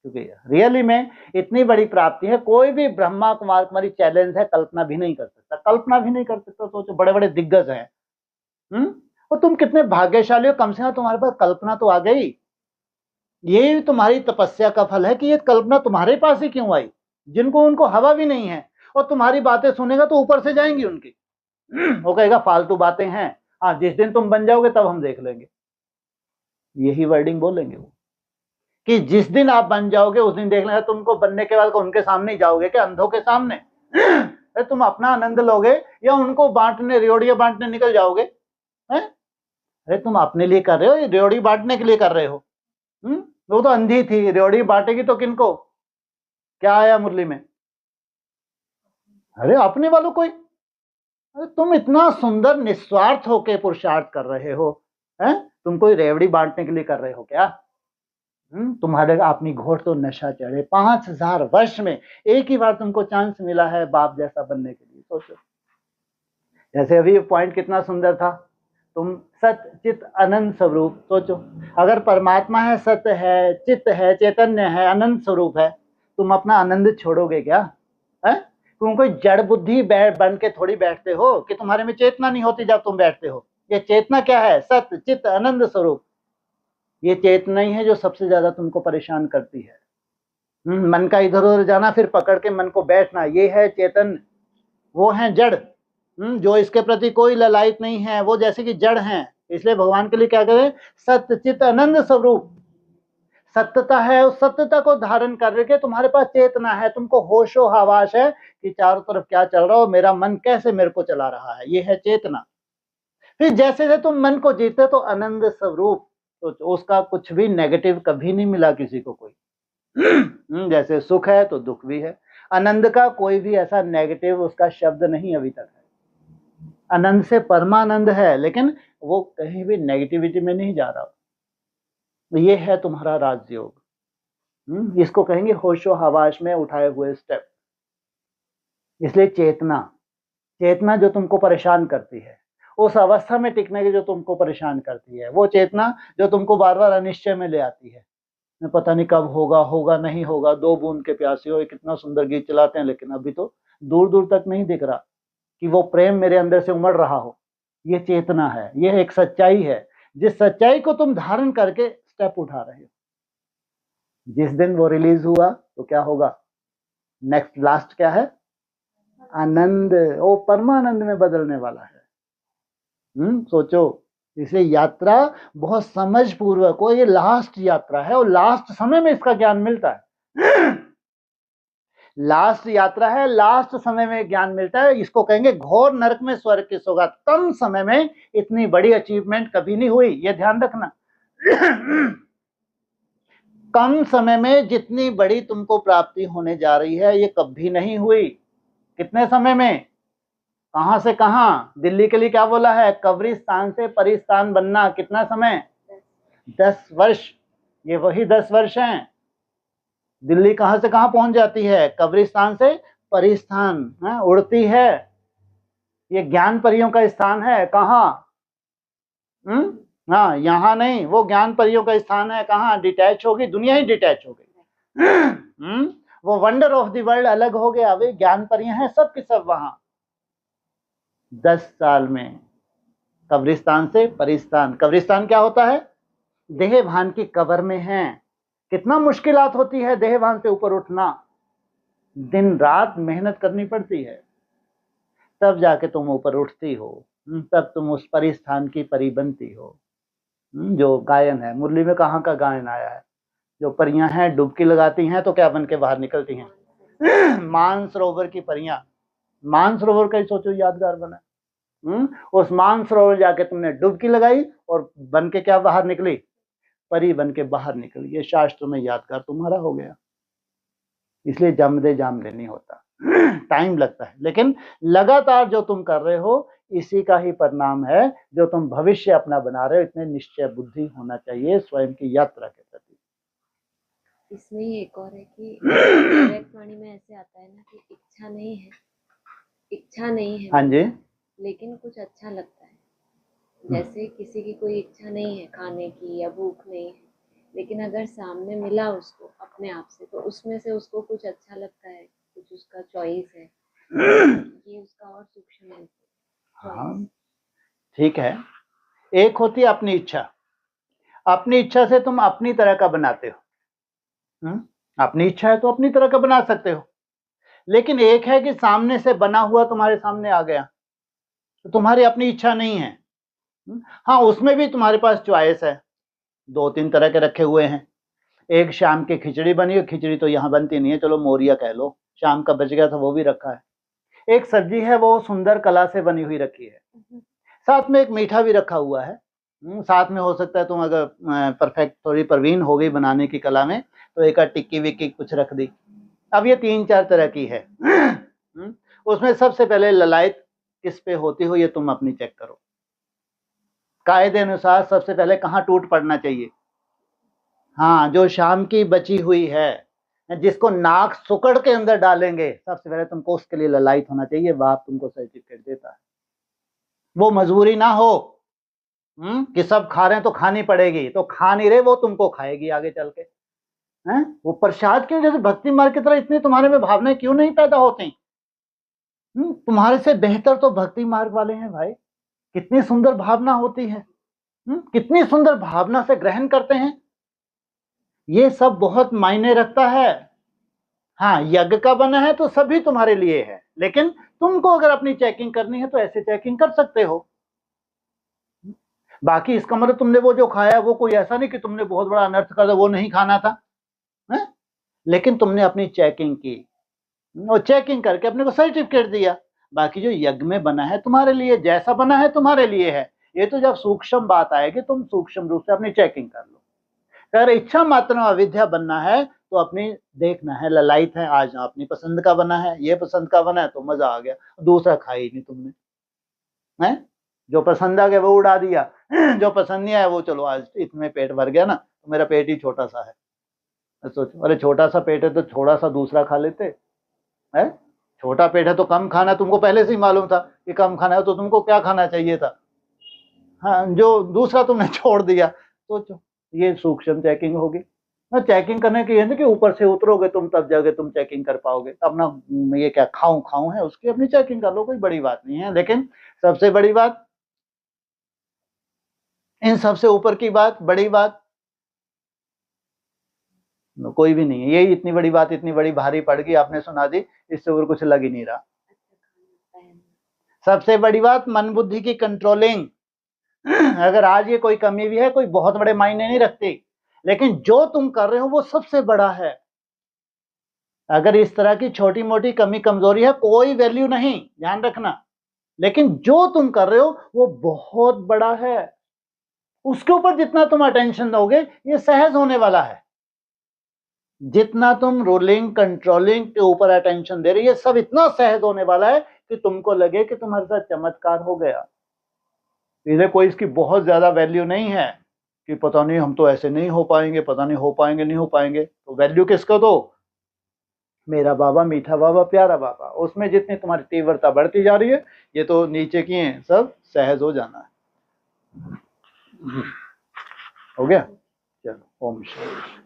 Speaker 1: क्योंकि रियली में इतनी बड़ी प्राप्ति है, कोई भी ब्रह्मा कुमार कुमारी चैलेंज है, कल्पना भी नहीं कर सकता, कल्पना भी नहीं कर सकता। सोचो, बड़े बड़े दिग्गज हैं, और तुम कितने भाग्यशाली हो, कम से कम तुम्हारे पास कल्पना तो आ गई। ये तुम्हारी तपस्या का फल है कि ये कल्पना तुम्हारे पास ही क्यों आई, जिनको उनको हवा भी नहीं है, और तुम्हारी बातें सुनेगा तो ऊपर से जाएंगी उनकी। वो कहेगा फालतू बातें हैं, हाँ जिस दिन तुम बन जाओगे तब हम देख लेंगे। यही वर्डिंग बोलेंगे वो, कि जिस दिन आप बन जाओगे उस दिन देख लेंगे। तुमको बनने के बाद उनके सामने ही जाओगे क्या, अंधों के सामने? अरे तुम अपना आनंद लोगे या उनको बांटने, रेवड़ियां बांटने निकल जाओगे? हैं? अरे तुम अपने लिए कर रहे हो, ये रेवड़ी बांटने के लिए कर रहे हो? वो तो अंधी थी, रेवड़ी बांटेगी तो किनको? क्या आया मुरली में? अरे अपने वालों कोई। अरे तुम इतना सुंदर निस्वार्थ होके पुरुषार्थ कर रहे हो, हैं? तुम कोई रेवड़ी बांटने के लिए कर रहे हो क्या? तुम्हारे अपनी घोर तो नशा चढ़े, 5000 वर्ष में एक ही बार तुमको चांस मिला है बाप जैसा बनने के लिए। सोचो, जैसे अभी पॉइंट कितना सुंदर था, तुम सत्य चित अनंत स्वरूप। सोचो, अगर परमात्मा है, सत्य है, चित्त है, चैतन्य है, अनंत स्वरूप है, तुम अपना आनंद छोड़ोगे क्या? है? तुम कोई जड़ बुद्धि बन के थोड़ी बैठते हो कि तुम्हारे में चेतना नहीं होती जब तुम बैठते हो। ये चेतना क्या है? सत्य चित्त आनंद स्वरूप। ये चेतना ही है जो सबसे ज्यादा तुमको परेशान करती है। मन का इधर उधर जाना, फिर पकड़ के मन को बैठना, ये है चेतन। वो है जड़, जो इसके प्रति कोई ललायत नहीं है, वो जैसे कि जड़ हैं। इसलिए भगवान के लिए क्या करें? सत्य चित्त आनंद स्वरूप। सत्यता है, उस सत्यता को धारण करके तुम्हारे पास चेतना है, तुमको होशो हवास है कि चारों तरफ क्या चल रहा हो, मेरा मन कैसे मेरे को चला रहा है, ये है चेतना। फिर जैसे जैसे तुम मन को जीते तो आनंद स्वरूप, तो उसका कुछ भी नेगेटिव कभी नहीं मिला किसी को कोई। जैसे सुख है तो दुख भी है, आनंद का कोई भी ऐसा नेगेटिव उसका शब्द नहीं अभी तक है। आनंद से परमानंद है, लेकिन वो कहीं भी नेगेटिविटी में नहीं जा रहा। ये है तुम्हारा राजयोग। इसको कहेंगे होशो हवास में उठाए हुए स्टेप। इसलिए चेतना, चेतना जो तुमको परेशान करती है, उस अवस्था में टिकने की जो तुमको परेशान करती है, वो चेतना जो तुमको बार बार अनिश्चय में ले आती है। पता नहीं कब होगा, होगा नहीं होगा, दो बूंद के प्यासे हो, कितना सुंदर गीत चलाते हैं, लेकिन अभी तो दूर दूर तक नहीं दिख रहा कि वो प्रेम मेरे अंदर से उमड़ रहा हो। ये चेतना है, ये एक सच्चाई है, जिस सच्चाई को तुम धारण करके स्टेप उठा रहे हो। जिस दिन वो रिलीज हुआ तो क्या होगा? नेक्स्ट लास्ट क्या है? आनंद, वो परमानंद में बदलने वाला है। सोचो, इसलिए यात्रा बहुत समझ पूर्वक हो, ये लास्ट यात्रा है और लास्ट समय में इसका ज्ञान मिलता है। लास्ट यात्रा है, लास्ट समय में ज्ञान मिलता है। इसको कहेंगे घोर नरक में स्वर्ग की सौगात। कम समय में इतनी बड़ी अचीवमेंट कभी नहीं हुई, ये ध्यान रखना। कम समय में जितनी बड़ी तुमको प्राप्ति होने जा रही है, ये कभी नहीं हुई। कितने समय में, कहां से कहां? दिल्ली के लिए क्या बोला है? कब्रिस्तान से परिस्तान बनना। कितना समय? 10 वर्ष। ये वही 10 वर्ष हैं। दिल्ली कहां से कहां पहुंच जाती है? कब्रिस्तान से परिस्थान, उड़ती है। ये ज्ञान परियों का स्थान है। कहां? हाँ, यहाँ नहीं, वो ज्ञान परियों का स्थान है। कहाँ डिटैच होगी? दुनिया ही डिटैच हो गई। वो वंडर ऑफ द वर्ल्ड अलग हो गया, वे ज्ञान परियां हैं सब की सब वहां। 10 साल में कब्रिस्तान से परिस्तान। कब्रिस्तान क्या होता है? देह भान की कब्र में है। कितना मुश्किलात होती है देह भान से ऊपर उठना, दिन रात मेहनत करनी पड़ती है, तब जाके तुम ऊपर उठती हो, तब तुम उस परिस्थान की परी बनती हो। जो गायन है, मुरली में कहाँ का गायन आया है? जो परियां हैं डुबकी लगाती हैं तो क्या बन के बाहर निकलती हैं? मानसरोवर की परियां। मानसरोवर का ही सोचो यादगार बना। उस मानसरोवर जाके तुमने डुबकी लगाई और बन के क्या बाहर निकली? परी बन के बाहर निकली। ये शास्त्र में यादगार तुम्हारा हो गया। इसलिए जम दे जाम ले नहीं होता, टाइम लगता है, लेकिन लगातार जो तुम कर रहे हो इसी का ही परिणाम है जो तुम भविष्य अपना बना रहे हो। इतने निश्चय बुद्धि होना चाहिए स्वयं की यात्रा के प्रति।
Speaker 2: इसमें ही एक और है कि डायरेक्ट वाणी में ऐसे आता है ना कि इच्छा नहीं है, इच्छा नहीं है।
Speaker 1: हाँ जी।
Speaker 2: लेकिन कुछ अच्छा लगता है। जैसे किसी की कोई इच्छा नहीं है खाने की या भूख नहीं है, लेकिन अगर सामने मिला उसको अपने आप से, तो उसमें से उसको कुछ अच्छा लगता है, कुछ उसका चॉइस है, ये उसका और सूक्ष्म है
Speaker 1: हाँ
Speaker 2: चॉइस।
Speaker 1: ठीक है। एक होती है अपनी इच्छा, अपनी इच्छा से तुम अपनी तरह का बनाते हो। अपनी इच्छा है तो अपनी तरह का बना सकते हो। लेकिन एक है कि सामने से बना हुआ तुम्हारे सामने आ गया, तो तुम्हारी अपनी इच्छा नहीं है। हाँ उसमें भी तुम्हारे पास चॉइस है, 2-3 तरह के रखे हुए हैं। एक शाम की खिचड़ी बनी है, खिचड़ी तो यहाँ बनती नहीं है, चलो मोरिया कह लो, शाम का बच गया था वो भी रखा है। एक सब्जी है वो सुंदर कला से बनी हुई रखी है, साथ में एक मीठा भी रखा हुआ है। साथ में हो सकता है तुम अगर परफेक्ट थोड़ी प्रवीण हो गई बनाने की कला में तो एक आध टिक्की विक्की कुछ रख दी। अब ये 3-4 तरह की है। उसमें सबसे पहले ललायत किस पे होती हो ये तुम अपनी चेक करो। कायदे अनुसार सबसे पहले कहाँ टूट पड़ना चाहिए? हाँ जो शाम की बची हुई है, जिसको नाक सुकड़ के अंदर डालेंगे, सबसे पहले तुमको उसके लिए ललायत होना चाहिए, बाप तुमको सर्टिफिकेट देता है। वो मजबूरी ना हो कि सब खा रहे हैं तो खानी पड़ेगी, तो खा नहीं रहे वो तुमको खाएगी आगे चल के। हैं वो प्रसाद क्यों, जैसे भक्ति मार्ग की तरह इतनी तुम्हारे में भावनाएं क्यों नहीं पैदा होती? तुम्हारे से बेहतर तो भक्ति मार्ग वाले हैं भाई। कितनी सुंदर भावना होती है, कितनी सुंदर भावना से ग्रहण करते हैं। ये सब बहुत मायने रखता है। हाँ यज्ञ का बना है तो सभी तुम्हारे लिए है, लेकिन तुमको अगर अपनी चेकिंग करनी है तो ऐसे चेकिंग कर सकते हो। बाकी इसका मतलब तुमने वो जो खाया वो कोई ऐसा नहीं कि तुमने बहुत बड़ा अनर्थ कर दिया, वो नहीं खाना था है? लेकिन तुमने अपनी चेकिंग की और चेकिंग करके अपने को सर्टिफिकेट दिया। बाकी जो यज्ञ में बना है तुम्हारे लिए, जैसा बना है तुम्हारे लिए है। ये तो जब सूक्ष्म बात आएगी तुम सूक्ष्म रूप से अपनी चेकिंग कर लो। अगर इच्छा मात्र में अविद्या बनना है तो अपनी देखना है, ललायत है, आज अपनी पसंद का बना है, ये पसंद का बना है तो मजा आ गया, दूसरा खा ही नहीं तुमने है। जो पसंद आ गया वो उड़ा दिया, जो पसंद नहीं आया वो चलो आज इतने पेट भर गया ना, तो मेरा पेट ही छोटा सा है। सोचो अरे छोटा सा पेट है तो थोड़ा सा दूसरा खा लेते है। छोटा पेट है तो कम खाना, तुमको पहले से ही मालूम था कि कम खाना है, तो तुमको क्या खाना चाहिए था? हाँ जो दूसरा तुमने छोड़ दिया। सोचो ये सूक्ष्म चेकिंग होगी ना। चेकिंग करने की है कि ऊपर से उतरोगे तुम तब जाके तुम चेकिंग कर पाओगे। अपना ये क्या खाऊं खाऊं है उसकी अपनी चेकिंग कर लो, कोई बड़ी बात नहीं है। लेकिन सबसे बड़ी बात, इन सबसे ऊपर की बात, बड़ी बात कोई भी नहीं है। यही इतनी बड़ी बात, इतनी बड़ी भारी पड़ गई, आपने सुना दी, इससे ऊपर कुछ लग ही नहीं रहा। सबसे बड़ी बात मन बुद्धि की कंट्रोलिंग। अगर आज ये कोई कमी भी है, कोई बहुत बड़े मायने नहीं रखती, लेकिन जो तुम कर रहे हो वो सबसे बड़ा है। अगर इस तरह की छोटी मोटी कमी कमजोरी है कोई वैल्यू नहीं, ध्यान रखना। लेकिन जो तुम कर रहे हो वो बहुत बड़ा है। उसके ऊपर जितना तुम अटेंशन दोगे ये सहज होने वाला है। जितना तुम रोलिंग कंट्रोलिंग के ऊपर अटेंशन दे रहे, ये सब इतना सहज होने वाला है कि तुमको लगे कि तुम्हारे साथ चमत्कार हो गया। इसे कोई इसकी बहुत ज्यादा वैल्यू नहीं है कि पता नहीं हम तो ऐसे नहीं हो पाएंगे, पता नहीं हो पाएंगे नहीं हो पाएंगे। तो वैल्यू किसको दो? मेरा बाबा, मीठा बाबा, प्यारा बाबा। उसमें जितनी तुम्हारी तीव्रता बढ़ती जा रही है, ये तो नीचे की है, सब सहज हो जाना है। हो गया? चलो ओम शांति।